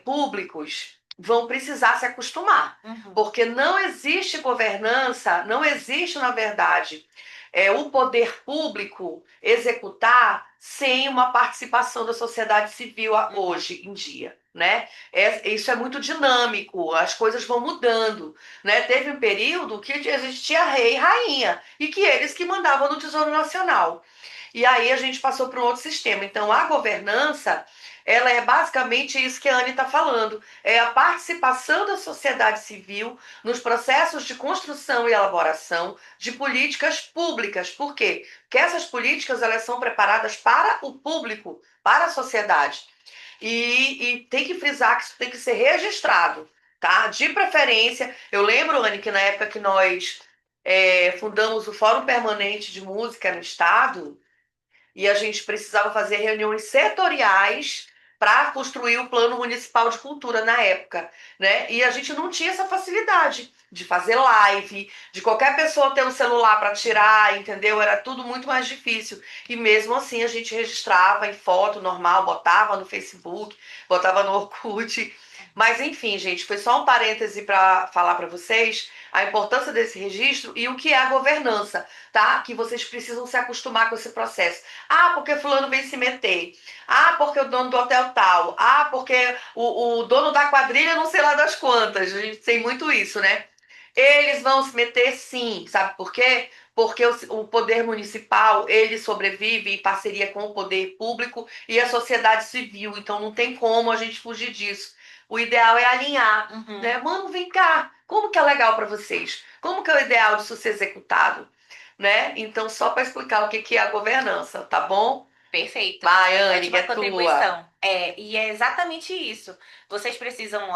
públicos, vão precisar se acostumar. Uhum. Porque não existe governança, não existe, na verdade, o poder público executar sem uma participação da sociedade civil hoje em dia. Né? Isso é muito dinâmico, as coisas vão mudando. Né? Teve um período que existia rei e rainha, e que eles que mandavam no Tesouro Nacional. E aí a gente passou para um outro sistema. Então, a governança, ela é basicamente isso que a Anne está falando. É a participação da sociedade civil nos processos de construção e elaboração de políticas públicas. Por quê? Porque essas políticas elas são preparadas para o público, para a sociedade. E tem que frisar que isso tem que ser registrado, tá? De preferência, eu lembro, Anne, que na época que nós fundamos o Fórum Permanente de Música no Estado, e a gente precisava fazer reuniões setoriais para construir o Plano Municipal de Cultura na época, né? E a gente não tinha essa facilidade de fazer live, de qualquer pessoa ter um celular para tirar, entendeu? Era tudo muito mais difícil. E mesmo assim a gente registrava em foto normal, botava no Facebook, botava no Orkut. Mas enfim, gente, foi só um parêntese para falar para vocês a importância desse registro e o que é a governança, tá? Que vocês precisam se acostumar com esse processo. Ah, porque fulano vem se meter. Ah, porque o dono do hotel tal. Ah, porque o dono da quadrilha não sei lá das quantas. A gente tem muito isso, né? Eles vão se meter sim, sabe por quê? Porque o poder municipal, ele sobrevive em parceria com o poder público e a sociedade civil, então não tem como a gente fugir disso. O ideal é alinhar, né? Mano, vem cá, como que é legal para vocês? Como que é o ideal disso ser executado? Né? Então, só para explicar o que é a governança, tá bom? Perfeito. Vai, Anne, que Ótima é tua. contribuição. E é exatamente isso. Vocês precisam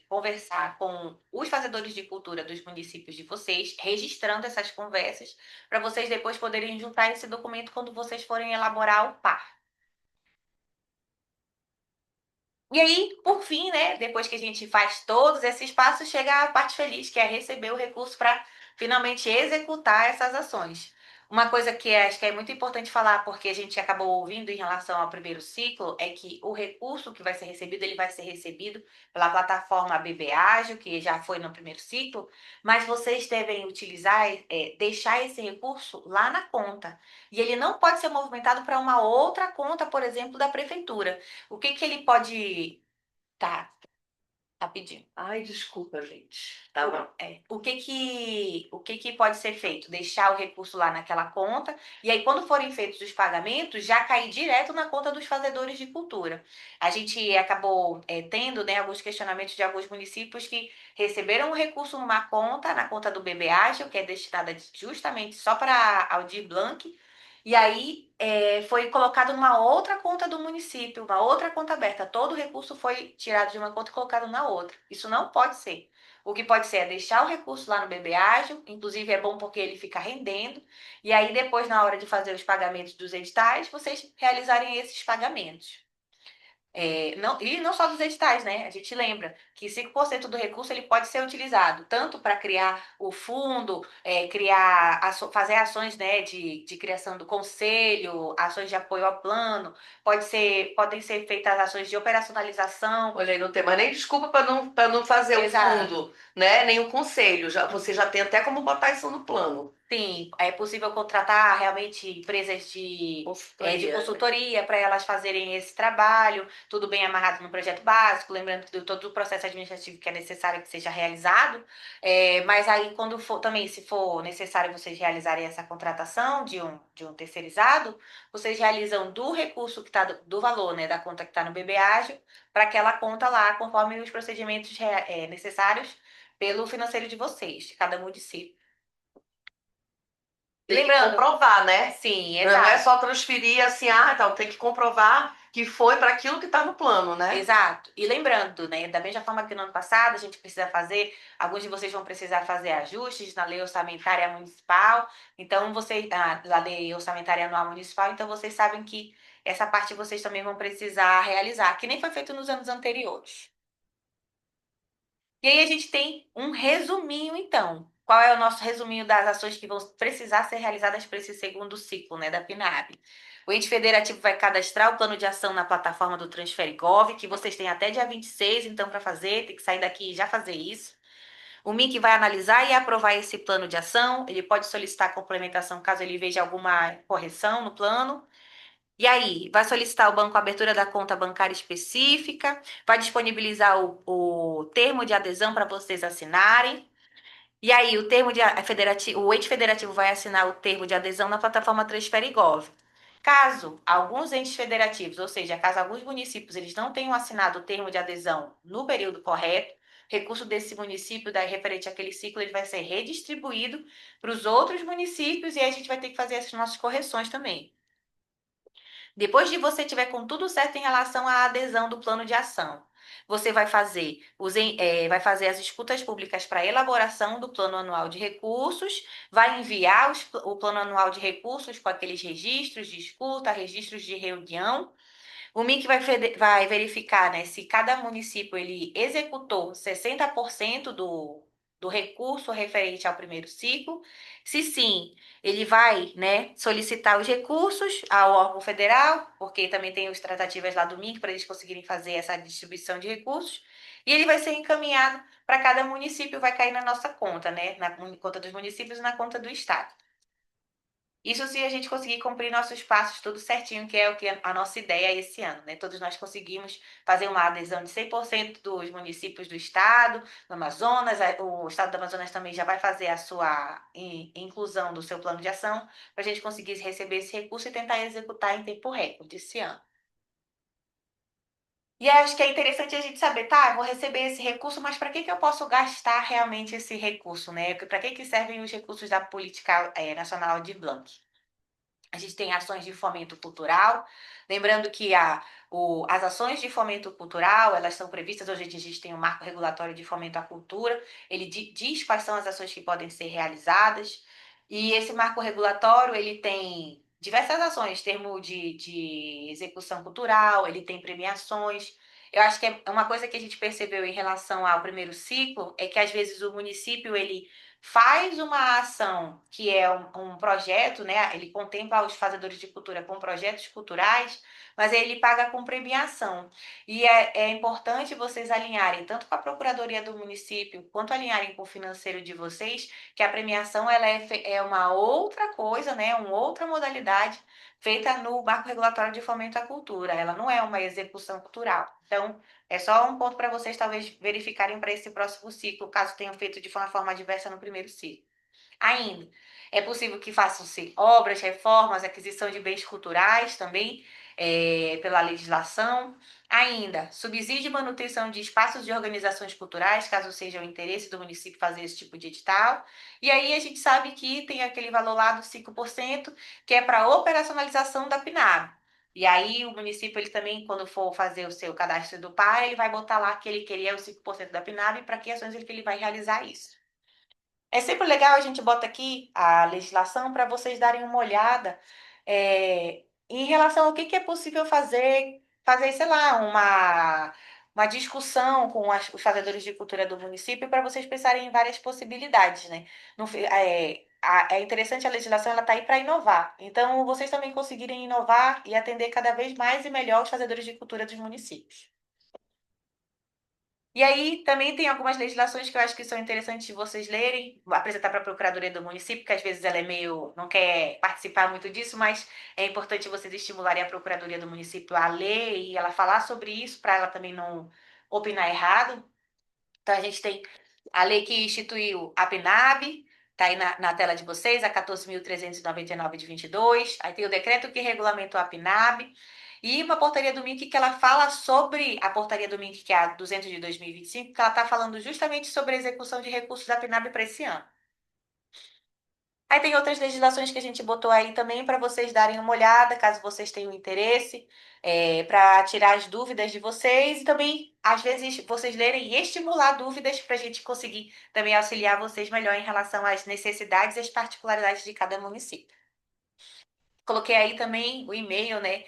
conversar com os fazedores de cultura dos municípios de vocês, registrando essas conversas, para vocês depois poderem juntar esse documento quando vocês forem elaborar o PAR. E aí, por fim, né, depois que a gente faz todos esses passos, chega a parte feliz, que é receber o recurso para finalmente executar essas ações. Uma coisa que acho que é muito importante falar, porque a gente acabou ouvindo em relação ao primeiro ciclo, é que o recurso que vai ser recebido, ele vai ser recebido pela plataforma BB Ágil, que já foi no primeiro ciclo, mas vocês devem utilizar, deixar esse recurso lá na conta. E ele não pode ser movimentado para uma outra conta, por exemplo, da prefeitura. O que que ele pode. Tá, rapidinho. Ai, desculpa, gente. Tá bom. O que que pode ser feito? Deixar o recurso lá naquela conta, e aí, quando forem feitos os pagamentos, já cair direto na conta dos fazedores de cultura. A gente acabou tendo, né, alguns questionamentos de alguns municípios que receberam o recurso numa conta, na conta do BB Ágil, que é destinada justamente só para Aldir Blanc, e aí foi colocado numa outra conta do município, uma outra conta aberta. Todo o recurso foi tirado de uma conta e colocado na outra. Isso não pode ser. O que pode ser é deixar o recurso lá no BB Ágil, inclusive é bom porque ele fica rendendo, e aí depois, na hora de fazer os pagamentos dos editais, vocês realizarem esses pagamentos. E não só dos editais, né? A gente lembra que 5% do recurso ele pode ser utilizado tanto para criar o fundo, fazer ações, né, de criação do conselho, ações de apoio ao plano, podem ser feitas ações de operacionalização. Olha aí, não tem mais nem desculpa para não fazer o Exato. fundo, né? Nem o conselho. Você já tem até como botar isso no plano. Sim, é possível contratar realmente empresas de Consultoria. consultoria para elas fazerem esse trabalho, tudo bem amarrado no projeto básico, lembrando de todo o processo administrativo que é necessário que seja realizado. Mas aí, quando for também, se for necessário vocês realizarem essa contratação de um terceirizado, vocês realizam do recurso que está do valor, né, da conta que está no BB Ágil, para aquela conta lá, conforme os procedimentos necessários pelo financeiro de vocês, de cada município. E Tem que lembrando, comprovar, né? sim, Não é exato, só transferir assim, então tem que comprovar que foi para aquilo que está no plano, né? exato. E lembrando, né, da mesma forma que no ano passado a gente precisa fazer, alguns de vocês vão precisar fazer ajustes na lei orçamentária municipal, então na lei orçamentária anual municipal, então vocês sabem que essa parte vocês também vão precisar realizar, que nem foi feito nos anos anteriores. E aí a gente tem um resuminho, então. Qual é o nosso resuminho das ações que vão precisar ser realizadas para esse segundo ciclo, né, da PNAB? O ente federativo vai cadastrar o plano de ação na plataforma do Transfere Gov, que vocês têm até dia 26, então, para fazer, tem que sair daqui e já fazer isso. O MIC vai analisar e aprovar esse plano de ação. Ele pode solicitar complementação caso ele veja alguma correção no plano. E aí, vai solicitar o banco a abertura da conta bancária específica, vai disponibilizar o termo de adesão para vocês assinarem. E aí, o ente federativo vai assinar o termo de adesão na plataforma Transfere Gov. Caso alguns entes federativos, ou seja, caso alguns municípios eles não tenham assinado o termo de adesão no período correto, recurso desse município referente àquele ciclo ele vai ser redistribuído para os outros municípios e aí a gente vai ter que fazer essas nossas correções também. Depois de você tiver com tudo certo em relação à adesão do plano de ação, você vai fazer as escutas públicas para elaboração do plano anual de recursos, vai enviar o plano anual de recursos com aqueles registros de escuta, registros de reunião. O MIC vai verificar, né, se cada município ele executou 60% do recurso referente ao primeiro ciclo. Se sim, ele vai, né, solicitar os recursos ao órgão federal, porque também tem os tratativas lá do MIC para eles conseguirem fazer essa distribuição de recursos. E ele vai ser encaminhado para cada município, vai cair na nossa conta, né, na conta dos municípios e na conta do estado. Isso se a gente conseguir cumprir nossos passos tudo certinho, que é o que a nossa ideia esse ano, né? Todos nós conseguimos fazer uma adesão de 100% dos municípios do estado, do Amazonas, o estado do Amazonas também já vai fazer a sua inclusão do seu plano de ação, para a gente conseguir receber esse recurso e tentar executar em tempo recorde esse ano. E acho que é interessante a gente saber, tá, eu vou receber esse recurso, mas para que que eu posso gastar realmente esse recurso, né? Para que que servem os recursos da Política Nacional de Blanc? A gente tem ações de fomento cultural. Lembrando que as ações de fomento cultural, elas são previstas, hoje em dia a gente tem um marco regulatório de fomento à cultura, ele diz quais são as ações que podem ser realizadas, e esse marco regulatório, ele tem diversas ações, termo de execução cultural, ele tem premiações. Eu acho que é uma coisa que a gente percebeu em relação ao primeiro ciclo, é que às vezes o município, ele faz uma ação que é um projeto, né? Ele contempla os fazedores de cultura com projetos culturais, mas ele paga com premiação. E é importante vocês alinharem tanto com a Procuradoria do município, quanto alinharem com o financeiro de vocês, que a premiação ela é uma outra coisa, né? Uma outra modalidade feita no marco regulatório de fomento à cultura. Ela não é uma execução cultural. Então, é só um ponto para vocês talvez verificarem para esse próximo ciclo, caso tenham feito de uma forma diversa no primeiro ciclo. Ainda, é possível que façam-se obras, reformas, aquisição de bens culturais também, pela legislação. Ainda, subsídio e manutenção de espaços de organizações culturais, caso seja o interesse do município fazer esse tipo de edital. E aí a gente sabe que tem aquele valor lá dos 5%, que é para operacionalização da PNAB. E aí o município, ele também, quando for fazer o seu cadastro do PAR, ele vai botar lá que ele queria os 5% da PNAB e para que ações ele vai realizar isso. É sempre legal a gente bota aqui a legislação para vocês darem uma olhada em relação ao que é possível fazer, sei lá, uma discussão com os fazedores de cultura do município para vocês pensarem em várias possibilidades, né? É interessante a legislação, ela está aí para inovar. Então, vocês também conseguirem inovar e atender cada vez mais e melhor os fazedores de cultura dos municípios. E aí também tem algumas legislações que eu acho que são interessantes de vocês lerem, vou apresentar para a Procuradoria do Município, que às vezes ela é meio, não quer participar muito disso, mas é importante vocês estimularem a Procuradoria do Município a ler e ela falar sobre isso, para ela também não opinar errado. Então a gente tem a lei que instituiu a PNAB, está aí na tela de vocês, a 14.399 de 22. Aí tem o decreto que regulamentou a PNAB. E uma portaria do MINC que ela fala sobre a portaria do MINC, que é a 200 de 2025, que ela está falando justamente sobre a execução de recursos da PNAB para esse ano. Aí tem outras legislações que a gente botou aí também para vocês darem uma olhada, caso vocês tenham interesse, para tirar as dúvidas de vocês e também, às vezes, vocês lerem e estimular dúvidas para a gente conseguir também auxiliar vocês melhor em relação às necessidades e às particularidades de cada município. Coloquei aí também o e-mail, né,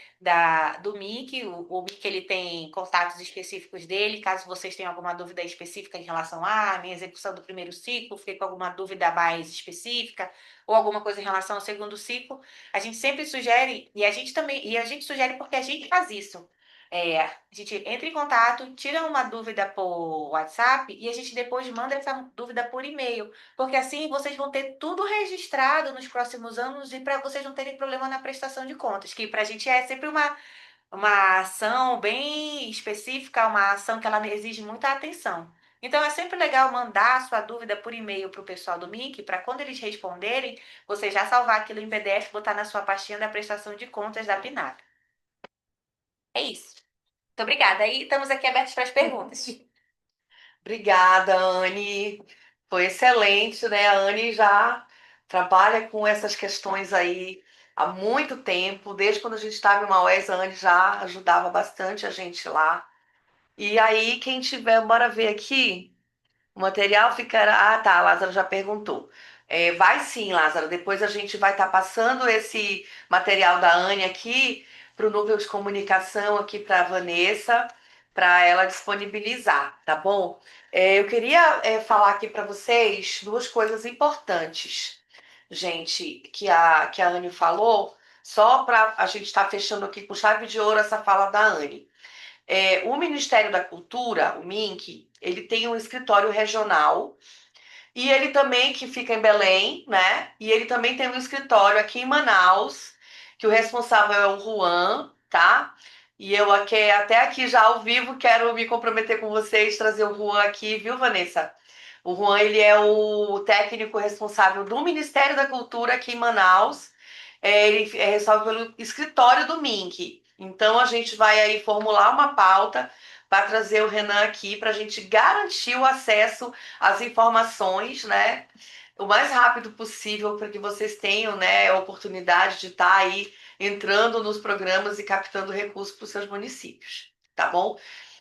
do Mickey. O Mickey, ele tem contatos específicos dele, caso vocês tenham alguma dúvida específica em relação à minha execução do primeiro ciclo, fiquei com alguma dúvida mais específica, ou alguma coisa em relação ao segundo ciclo, a gente sempre sugere, e a gente sugere porque a gente faz isso. A gente entra em contato, tira uma dúvida por WhatsApp e a gente depois manda essa dúvida por e-mail. Porque assim vocês vão ter tudo registrado nos próximos anos e para vocês não terem problema na prestação de contas, que para a gente é sempre uma ação bem específica, uma ação que ela exige muita atenção. Então é sempre legal mandar a sua dúvida por e-mail para o pessoal do MIC, para quando eles responderem, você já salvar aquilo em PDF, botar na sua pastinha da prestação de contas da PNAB. É isso. Muito obrigada. E estamos aqui abertos para as perguntas. Obrigada, Anne. Foi excelente, né? A Anne já trabalha com essas questões aí há muito tempo. Desde quando a gente estava em Maués, a Anne já ajudava bastante a gente lá. E aí, quem tiver, bora ver aqui. O material ficará. Ah, tá, Lázaro já perguntou. Vai sim, Lázaro. Depois a gente vai estar passando esse material da Anne aqui para o núcleo de comunicação aqui para a Vanessa, para ela disponibilizar, tá bom? Eu queria falar aqui para vocês duas coisas importantes, gente, que a Anne falou, só para a gente estar fechando aqui com chave de ouro essa fala da Anne. O Ministério da Cultura, o MINC, ele tem um escritório regional e ele também, que fica em Belém, né? E ele também tem um escritório aqui em Manaus, que o responsável é o Juan, tá? E eu aqui, até aqui já ao vivo quero me comprometer com vocês, trazer o Juan aqui, viu, Vanessa? O Juan, ele é o técnico responsável do Ministério da Cultura aqui em Manaus. Ele é responsável pelo escritório do MINC. Então, a gente vai aí formular uma pauta para trazer o Renan aqui para a gente garantir o acesso às informações, né? o mais rápido possível para que vocês tenham, né, a oportunidade de estar aí entrando nos programas e captando recursos para os seus municípios, tá bom?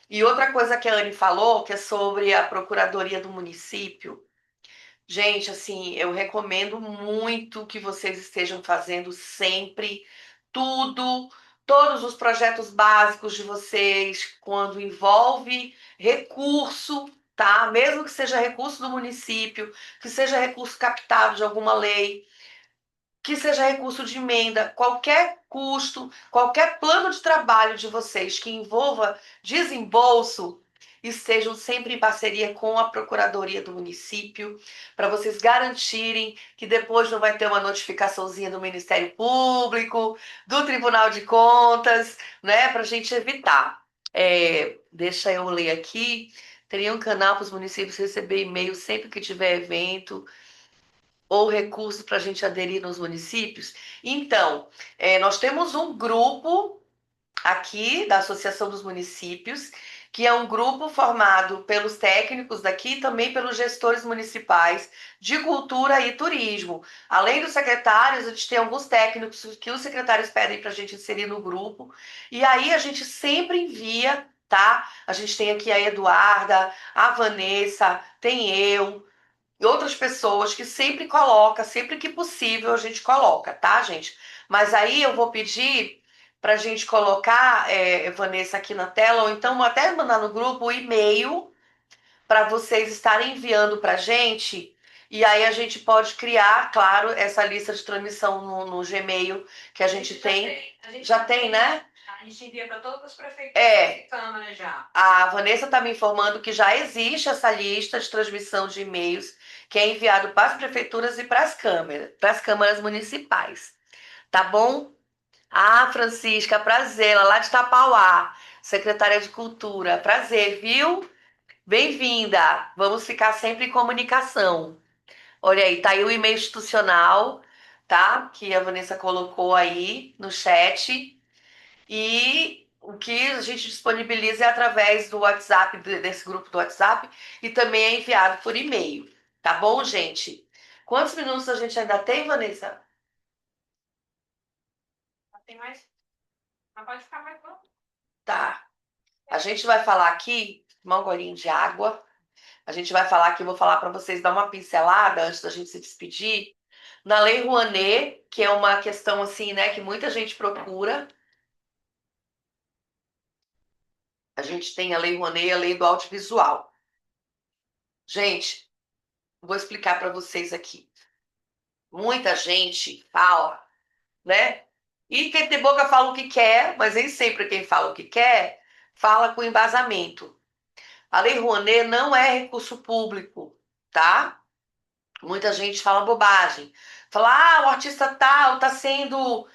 E outra coisa que a Anne falou, que é sobre a Procuradoria do Município. Gente, assim, eu recomendo muito que vocês estejam fazendo sempre tudo, todos os projetos básicos de vocês, quando envolve recurso, tá? Mesmo que seja recurso do município, que seja recurso captado de alguma lei, que seja recurso de emenda, qualquer custo, qualquer plano de trabalho de vocês que envolva desembolso, estejam sempre em parceria com a Procuradoria do município, para vocês garantirem que depois não vai ter uma notificaçãozinha do Ministério Público, do Tribunal de Contas, né? Para a gente evitar. Deixa eu ler aqui. Teria um canal para os municípios receber e-mail sempre que tiver evento ou recursos para a gente aderir nos municípios? Então, nós temos um grupo aqui da Associação dos Municípios, que é um grupo formado pelos técnicos daqui e também pelos gestores municipais de cultura e turismo. Além dos secretários, a gente tem alguns técnicos que os secretários pedem para a gente inserir no grupo, e aí a gente sempre envia. Tá? A gente tem aqui a Eduarda, a Vanessa, tem eu, e outras pessoas que sempre coloca, sempre que possível a gente coloca, tá, gente? Mas aí eu vou pedir para a gente colocar, Vanessa, aqui na tela, ou então até mandar no grupo o e-mail para vocês estarem enviando para a gente. E aí a gente pode criar, claro, essa lista de transmissão no Gmail que a gente tem. Já tem, né? A gente envia para todas as prefeituras É. e câmaras já. A Vanessa está me informando que já existe essa lista de transmissão de e-mails que é enviado para as prefeituras e para as câmaras municipais. Tá bom? Ah, Francisca, prazer, ela lá de Tapauá, secretária de Cultura. Prazer, viu? Bem-vinda. Vamos ficar sempre em comunicação. Olha aí, tá aí o e-mail institucional, tá? Que a Vanessa colocou aí no chat. E o que a gente disponibiliza é através do WhatsApp, desse grupo do WhatsApp, e também é enviado por e-mail. Tá bom, gente? Quantos minutos a gente ainda tem, Vanessa? Tem mais? Mas pode ficar mais bom. Tá. A gente vai falar aqui, tomar um golinho de água. A gente vai falar aqui, eu vou falar para vocês dar uma pincelada antes da gente se despedir. Na Lei Rouanet, que é uma questão assim, né, que muita gente procura. A gente tem a Lei Rouanet e a Lei do Audiovisual. Gente, vou explicar para vocês aqui. Muita gente fala, né? E quem tem boca fala o que quer, mas nem sempre quem fala o que quer fala com embasamento. A Lei Rouanet não é recurso público, tá? Muita gente fala bobagem. Fala, ah, o artista tal está sendo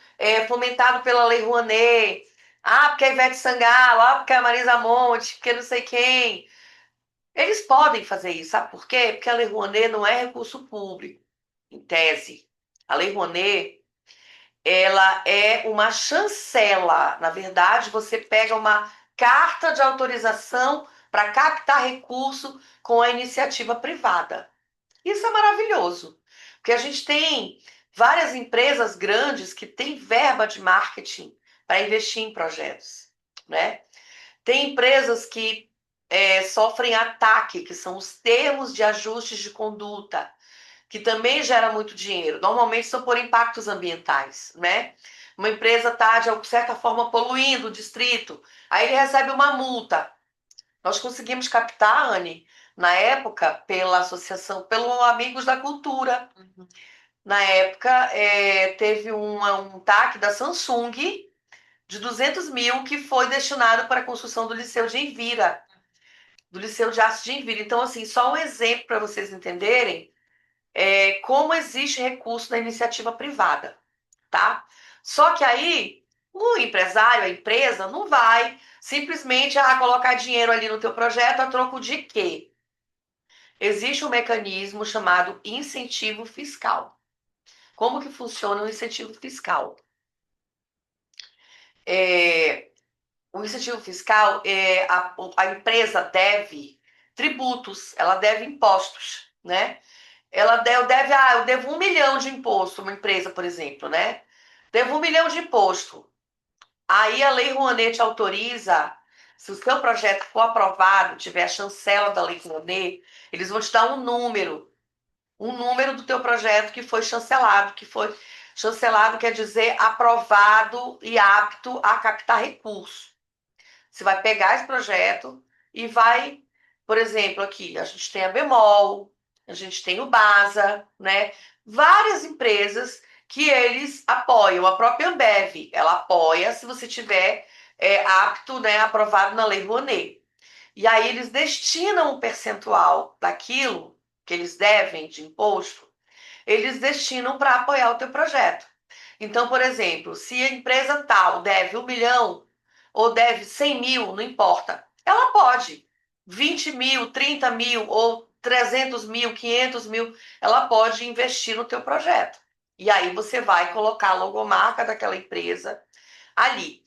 fomentado pela Lei Rouanet. Ah, porque a Ivete Sangalo, ah, porque a Marisa Monte, porque não sei quem. Eles podem fazer isso, sabe por quê? Porque a Lei Rouanet não é recurso público, em tese. A Lei Rouanet, ela é uma chancela. Na verdade, você pega uma carta de autorização para captar recurso com a iniciativa privada. Isso é maravilhoso, porque a gente tem várias empresas grandes que têm verba de marketing para investir em projetos, né? Tem empresas que sofrem ataque, que são os termos de ajustes de conduta, que também gera muito dinheiro. Normalmente são por impactos ambientais, né? Uma empresa está, de certa forma, poluindo o distrito, aí ele recebe uma multa. Nós conseguimos captar, Anne, na época, pela associação, pelo Amigos da Cultura. Na época, teve um TAC da Samsung de 200 mil que foi destinado para a construção do Liceu de Envira, do Liceu de Arte de Envira. Então, assim, só um exemplo para vocês entenderem como existe recurso na iniciativa privada, tá? Só que aí o empresário, a empresa, não vai simplesmente colocar dinheiro ali no teu projeto a troco de quê? Existe um mecanismo chamado incentivo fiscal. Como que funciona o incentivo fiscal? É, o incentivo fiscal é a empresa deve tributos, ela deve impostos, né? eu devo 1 milhão de imposto, uma empresa, por exemplo, né? Devo 1 milhão de imposto. Aí a Lei Rouanet te autoriza, se o seu projeto for aprovado, tiver a chancela da Lei Rouanet, eles vão te dar um número do teu projeto que foi chancelado quer dizer aprovado e apto a captar recurso. Você vai pegar esse projeto e vai, por exemplo, aqui a gente tem a Bemol, a gente tem o Basa, né? Várias empresas que eles apoiam. A própria Ambev, ela apoia se você tiver apto, né, aprovado na Lei Rouanet. E aí eles destinam um percentual daquilo que eles devem de imposto, eles destinam para apoiar o teu projeto. Então, por exemplo, se a empresa tal deve 1 milhão ou deve 100 mil, não importa, ela pode 20 mil, 30 mil ou 300 mil, 500 mil, ela pode investir no teu projeto. E aí você vai colocar a logomarca daquela empresa ali.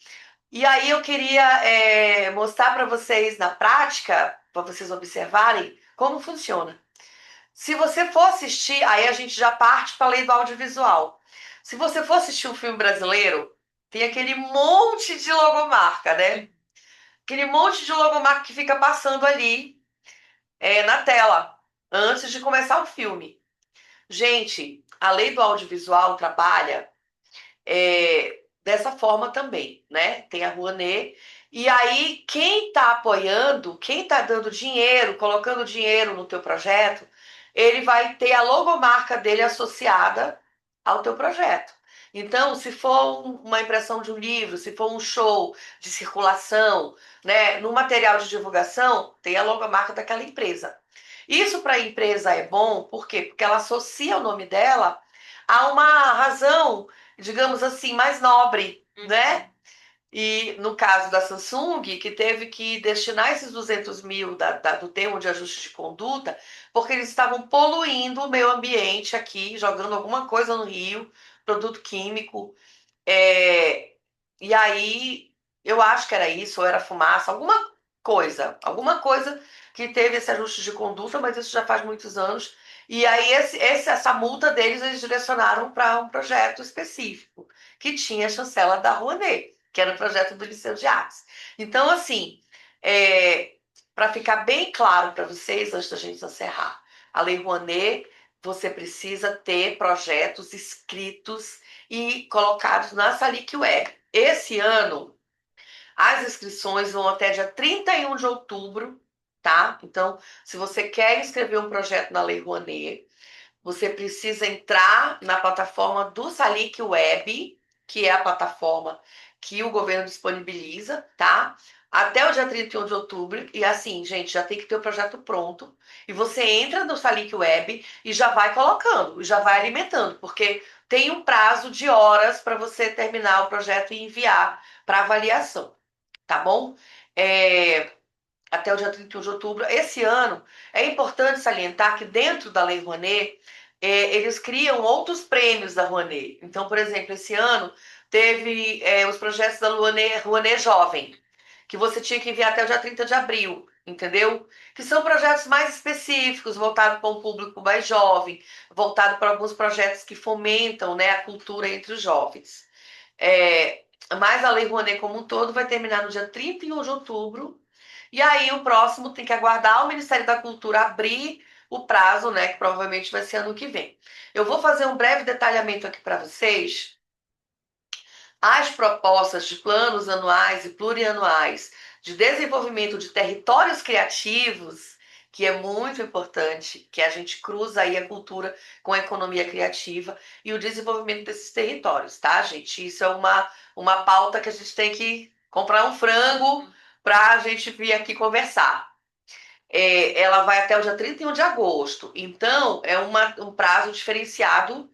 E aí eu queria mostrar para vocês na prática, para vocês observarem como funciona. Se você for assistir, aí a gente já parte para a lei do audiovisual. Se você for assistir um filme brasileiro, tem aquele monte de logomarca, né? Aquele monte de logomarca que fica passando ali na tela, antes de começar o filme. Gente, a lei do audiovisual trabalha dessa forma também, né? Tem a Rouanet. E aí, quem está apoiando, quem está dando dinheiro, colocando dinheiro no teu projeto, ele vai ter a logomarca dele associada ao teu projeto. Então, se for uma impressão de um livro, se for um show de circulação, né, no material de divulgação, tem a logomarca daquela empresa. Isso para a empresa é bom, por quê? Porque ela associa o nome dela a uma razão, digamos assim, mais nobre, né? E no caso da Samsung, que teve que destinar esses 200 mil do termo de ajuste de conduta, porque eles estavam poluindo o meio ambiente aqui, jogando alguma coisa no rio, produto químico. É, e aí, eu acho que era isso, ou era fumaça, alguma coisa que teve esse ajuste de conduta, mas isso já faz muitos anos. E aí, essa multa deles, eles direcionaram para um projeto específico, que tinha a chancela da Rouanet, que era o projeto do Liceu de Artes. Então, assim, para ficar bem claro para vocês, antes da gente encerrar, a Lei Rouanet, você precisa ter projetos escritos e colocados na Salic Web. Esse ano, as inscrições vão até dia 31 de outubro, tá? Então, se você quer inscrever um projeto na Lei Rouanet, você precisa entrar na plataforma do Salic Web, que é a plataforma que o governo disponibiliza, tá? Até o dia 31 de outubro. E assim, gente, já tem que ter o projeto pronto. E você entra no Salic Web e já vai colocando, já vai alimentando, porque tem um prazo de horas para você terminar o projeto e enviar para avaliação, tá bom? É, até o dia 31 de outubro. Esse ano, é importante salientar que dentro da Lei Rouanet, eles criam outros prêmios da Rouanet. Então, por exemplo, esse ano teve os projetos da Rouanet Jovem, que você tinha que enviar até o dia 30 de abril, entendeu? Que são projetos mais específicos, voltados para um público mais jovem, voltado para alguns projetos que fomentam, né, a cultura entre os jovens. Mas a Lei Rouanet como um todo vai terminar no dia 31 de outubro, e aí o próximo tem que aguardar o Ministério da Cultura abrir o prazo, né, que provavelmente vai ser ano que vem. Eu vou fazer um breve detalhamento aqui para vocês. As propostas de planos anuais e plurianuais de desenvolvimento de territórios criativos, que é muito importante, que a gente cruza aí a cultura com a economia criativa e o desenvolvimento desses territórios, tá, gente? Isso é uma pauta que a gente tem que comprar um frango para a gente vir aqui conversar. Ela vai até o dia 31 de agosto. Então, é um prazo diferenciado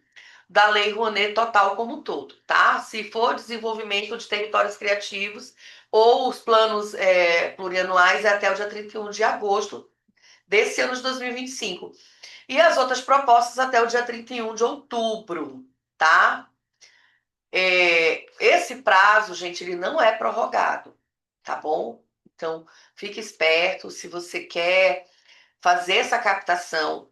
da Lei Rouanet total como um todo, tá? Se for desenvolvimento de territórios criativos ou os planos plurianuais, é até o dia 31 de agosto desse ano de 2025. E as outras propostas até o dia 31 de outubro, tá? Esse prazo, gente, ele não é prorrogado, tá bom? Então, fique esperto, se você quer fazer essa captação,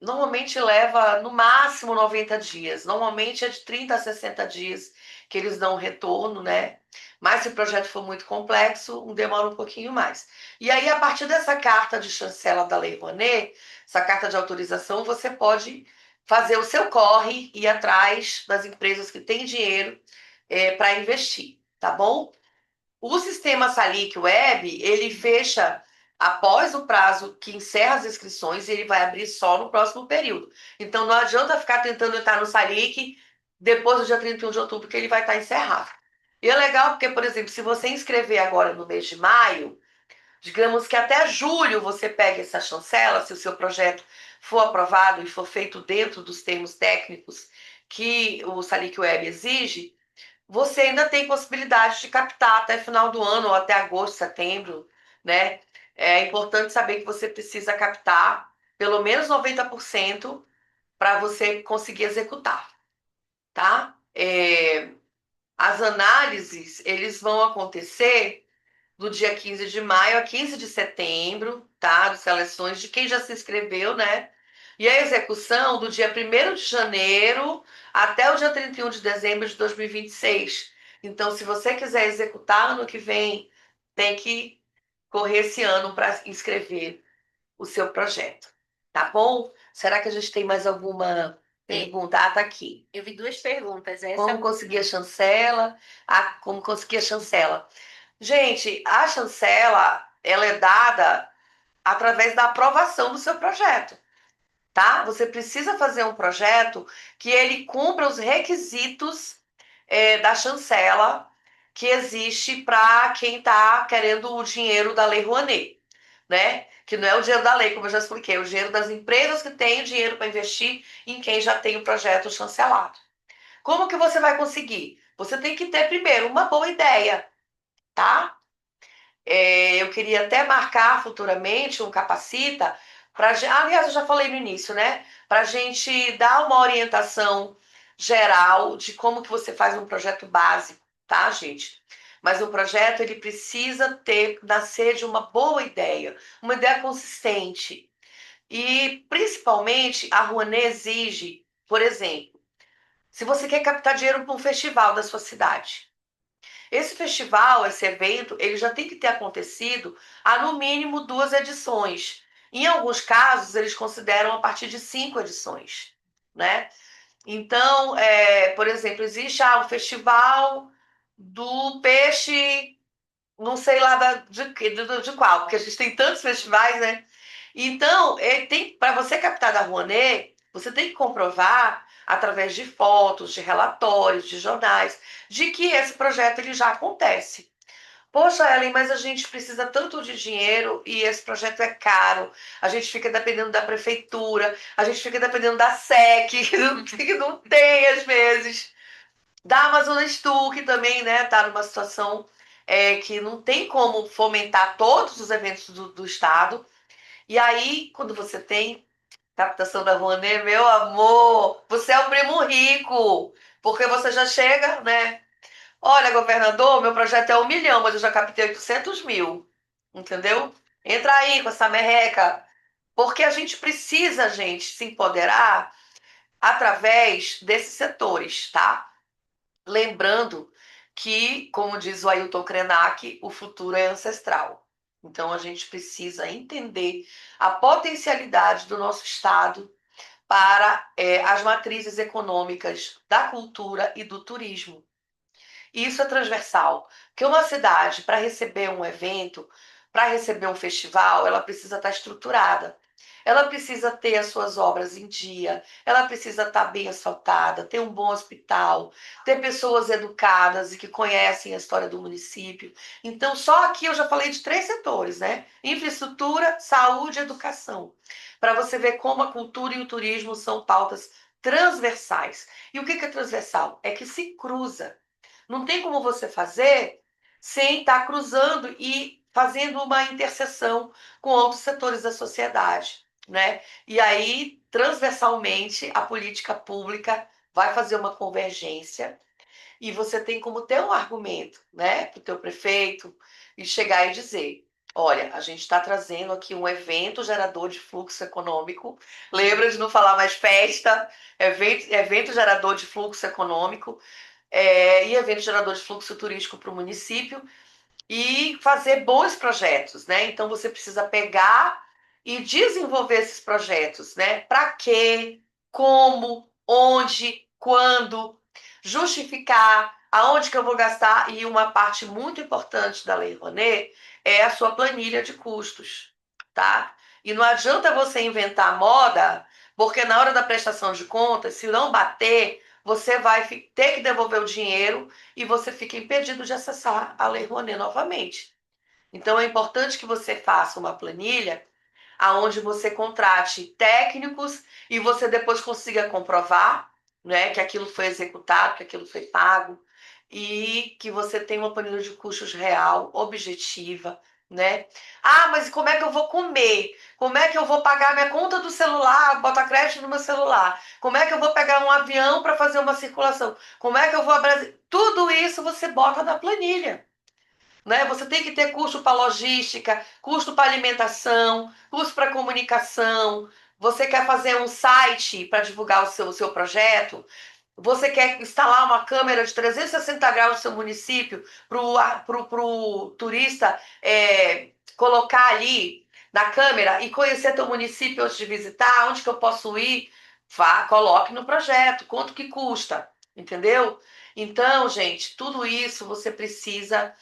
normalmente leva no máximo 90 dias. Normalmente é de 30 a 60 dias que eles dão retorno, né? Mas se o projeto for muito complexo, demora um pouquinho mais. E aí, a partir dessa carta de chancela da Lei Rouanet, essa carta de autorização, você pode fazer o seu corre e ir atrás das empresas que têm dinheiro para investir, tá bom? O sistema Salic Web, ele fecha após o prazo que encerra as inscrições e ele vai abrir só no próximo período. Então não adianta ficar tentando entrar no Salic depois do dia 31 de outubro, que ele vai estar encerrado. E é legal porque, por exemplo, se você inscrever agora no mês de maio, digamos que até julho você pegue essa chancela, se o seu projeto for aprovado e for feito dentro dos termos técnicos que o Salic Web exige, você ainda tem possibilidade de captar até final do ano, ou até agosto, setembro, né? É importante saber que você precisa captar pelo menos 90% para você conseguir executar, tá? As análises, eles vão acontecer do dia 15 de maio a 15 de setembro, tá? Das seleções de quem já se inscreveu, né? E a execução do dia 1º de janeiro até o dia 31 de dezembro de 2026. Então, se você quiser executar ano que vem, tem que correr esse ano para inscrever o seu projeto. Tá bom? Será que a gente tem mais alguma pergunta? Ah, tá aqui. Eu vi duas perguntas. Essa Como conseguir a chancela? Ah, como conseguir a chancela? Gente, a chancela, ela é dada através da aprovação do seu projeto, tá? Você precisa fazer um projeto que ele cumpra os requisitos da chancela que existe para quem está querendo o dinheiro da Lei Rouanet, né? Que não é o dinheiro da lei, como eu já expliquei, é o dinheiro das empresas que têm o dinheiro para investir em quem já tem o projeto chancelado. Como que você vai conseguir? Você tem que ter primeiro uma boa ideia, tá? Eu queria até marcar futuramente um capacita para, aliás, eu já falei no início, né? Para a gente dar uma orientação geral de como que você faz um projeto básico, tá, gente? Mas o projeto ele precisa nascer de uma boa ideia, uma ideia consistente. E principalmente a Rouanet exige, por exemplo, se você quer captar dinheiro para um festival da sua cidade. Esse festival, esse evento, ele já tem que ter acontecido há no mínimo 2 edições. Em alguns casos, eles consideram a partir de 5 edições, né? Então, por exemplo, existe o festival do peixe, não sei lá de qual, porque a gente tem tantos festivais, né? Então, para você captar da Rouanet, você tem que comprovar através de fotos, de relatórios, de jornais, de que esse projeto ele já acontece. Poxa, Ellen, mas a gente precisa tanto de dinheiro e esse projeto é caro. A gente fica dependendo da prefeitura, a gente fica dependendo da SEC, que não tem às vezes. Da Amazônia Stu, que também, né, tá numa situação que não tem como fomentar todos os eventos do estado. E aí, quando você tem captação da Rouanet, meu amor, você é o primo rico, porque você já chega, né? Olha, governador, meu projeto é 1 milhão, mas eu já captei 800 mil, entendeu? Entra aí com essa merreca, porque a gente precisa, gente, se empoderar através desses setores, tá? Lembrando que, como diz o Ailton Krenak, o futuro é ancestral. Então, a gente precisa entender a potencialidade do nosso Estado para as matrizes econômicas da cultura e do turismo. E isso é transversal, porque uma cidade, para receber um evento, para receber um festival, ela precisa estar estruturada. Ela precisa ter as suas obras em dia, ela precisa estar bem asfaltada, ter um bom hospital, ter pessoas educadas e que conhecem a história do município. Então, só aqui eu já falei de 3 setores, né? Infraestrutura, saúde e educação. Para você ver como a cultura e o turismo são pautas transversais. E o que é transversal? É que se cruza. Não tem como você fazer sem estar cruzando e fazendo uma interseção com outros setores da sociedade, né? E aí, transversalmente, a política pública vai fazer uma convergência e você tem como ter um argumento, né, para o teu prefeito e chegar e dizer: Olha, a gente está trazendo aqui um evento gerador de fluxo econômico. Lembra de não falar mais festa, evento gerador de fluxo econômico, e evento gerador de fluxo turístico para o município e fazer bons projetos, né? Então você precisa pegar e desenvolver esses projetos, né? Para quê? Como? Onde? Quando? Justificar aonde que eu vou gastar e uma parte muito importante da Lei Rouanet é a sua planilha de custos, tá? E não adianta você inventar moda, porque na hora da prestação de contas, se não bater, você vai ter que devolver o dinheiro e você fica impedido de acessar a Lei Rouanet novamente. Então é importante que você faça uma planilha aonde você contrate técnicos e você depois consiga comprovar, né, que aquilo foi executado, que aquilo foi pago e que você tenha uma planilha de custos real, objetiva, né? Ah, mas como é que eu vou comer? Como é que eu vou pagar minha conta do celular, botar crédito no meu celular? Como é que eu vou pegar um avião para fazer uma circulação? Como é que eu vou a Brasília? Tudo isso você bota na planilha. Né? Você tem que ter custo para logística, custo para alimentação, custo para comunicação. Você quer fazer um site para divulgar o seu projeto? Você quer instalar uma câmera de 360 graus no seu município para o turista colocar ali na câmera e conhecer teu município antes de visitar? Onde que eu posso ir? Vá, coloque no projeto. Quanto que custa? Entendeu? Então, gente, tudo isso você precisa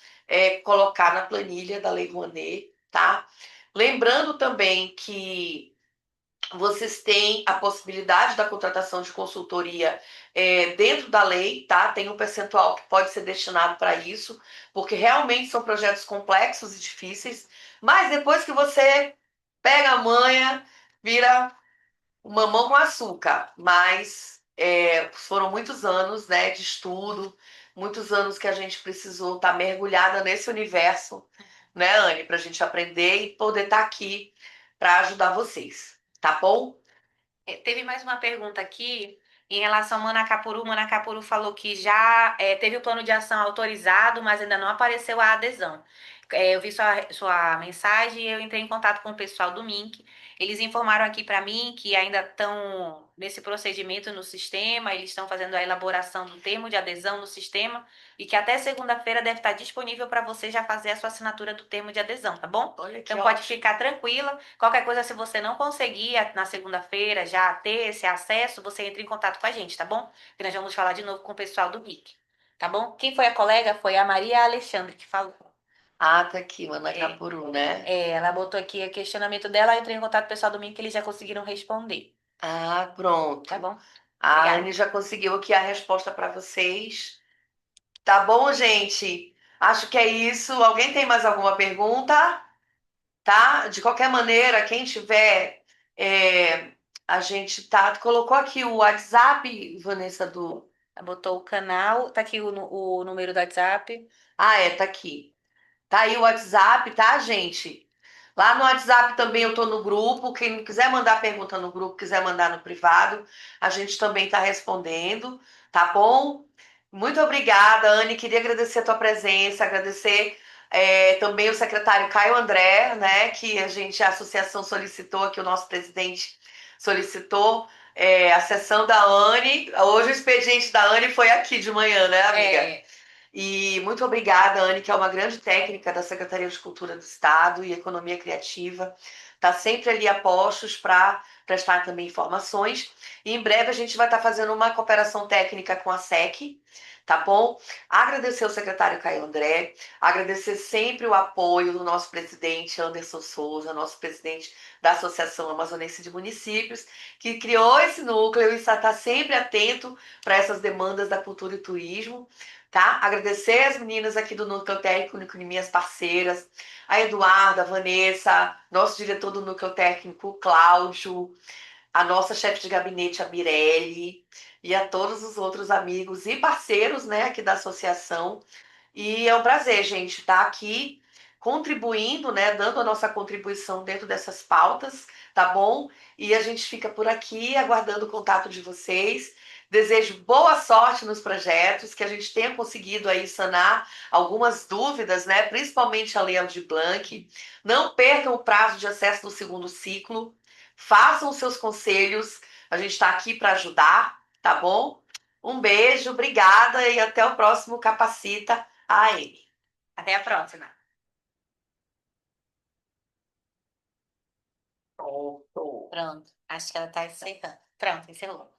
colocar na planilha da Lei Rouanet, tá? Lembrando também que vocês têm a possibilidade da contratação de consultoria dentro da lei, tá? Tem um percentual que pode ser destinado para isso, porque realmente são projetos complexos e difíceis, mas depois que você pega a manha, vira o mamão com açúcar. Mas foram muitos anos, né, de estudo, muitos anos que a gente precisou estar mergulhada nesse universo, né, Anne, para a gente aprender e poder estar aqui para ajudar vocês, tá bom? Teve mais uma pergunta aqui em relação ao Manacapuru. Manacapuru falou que já teve o plano de ação autorizado, mas ainda não apareceu a adesão. Eu vi sua mensagem e eu entrei em contato com o pessoal do MINC. Eles informaram aqui para mim que ainda estão nesse procedimento no sistema, eles estão fazendo a elaboração do termo de adesão no sistema e que até segunda-feira deve estar disponível para você já fazer a sua assinatura do termo de adesão, tá bom? Olha que Então pode ótimo. ficar tranquila. Qualquer coisa, se você não conseguir na segunda-feira já ter esse acesso, você entra em contato com a gente, tá bom? Que nós vamos falar de novo com o pessoal do MIC, tá bom? Quem foi a colega? Foi a Maria Alexandre que falou. Ah, tá aqui, É, Manacapuru, né? ela botou aqui o questionamento dela, eu entrei em contato com o pessoal do MIC, que eles já conseguiram responder, Ah, tá pronto. bom? A Obrigada. Anne já conseguiu aqui a resposta para vocês. Tá bom, gente? Acho que é isso. Alguém tem mais alguma pergunta? Tá? De qualquer maneira, quem tiver, a gente colocou aqui o WhatsApp, Vanessa, do. Ela botou o canal, tá aqui o número do WhatsApp. Ah, tá aqui. Tá aí o WhatsApp, tá, gente? Lá no WhatsApp também eu tô no grupo. Quem quiser mandar pergunta no grupo, quiser mandar no privado, a gente também tá respondendo, tá bom? Muito obrigada, Anne. Queria agradecer a tua presença, agradecer também o secretário Caio André, né? Que a associação solicitou, que o nosso presidente solicitou a sessão da Anne. Hoje o expediente da Anne foi aqui de manhã, né, amiga? É, E muito obrigada, Anne, que é uma grande técnica da Secretaria de Cultura do Estado e Economia Criativa. Está sempre ali a postos para prestar também informações. E em breve a gente vai estar fazendo uma cooperação técnica com a SEC, tá bom? Agradecer ao secretário Caio André, agradecer sempre o apoio do nosso presidente Anderson Souza, nosso presidente da Associação Amazonense de Municípios, que criou esse núcleo e está sempre atento para essas demandas da cultura e turismo, tá? Agradecer as meninas aqui do Núcleo Técnico, minhas parceiras, a Eduarda, a Vanessa, nosso diretor do Núcleo Técnico, o Cláudio, a nossa chefe de gabinete, a Mirelle, e a todos os outros amigos e parceiros, né, aqui da associação. E é um prazer, gente, estar aqui contribuindo, né, dando a nossa contribuição dentro dessas pautas, tá bom? E a gente fica por aqui aguardando o contato de vocês. Desejo boa sorte nos projetos, que a gente tenha conseguido aí sanar algumas dúvidas, né? Principalmente a Lei Aldir Blanc. Não percam o prazo de acesso no segundo ciclo. Façam os seus conselhos. A gente está aqui para ajudar, tá bom? Um beijo, obrigada e até o próximo Capacita AM. Até a próxima. Pronto. Pronto. Acho que ela está encerrando. Pronto, encerrou.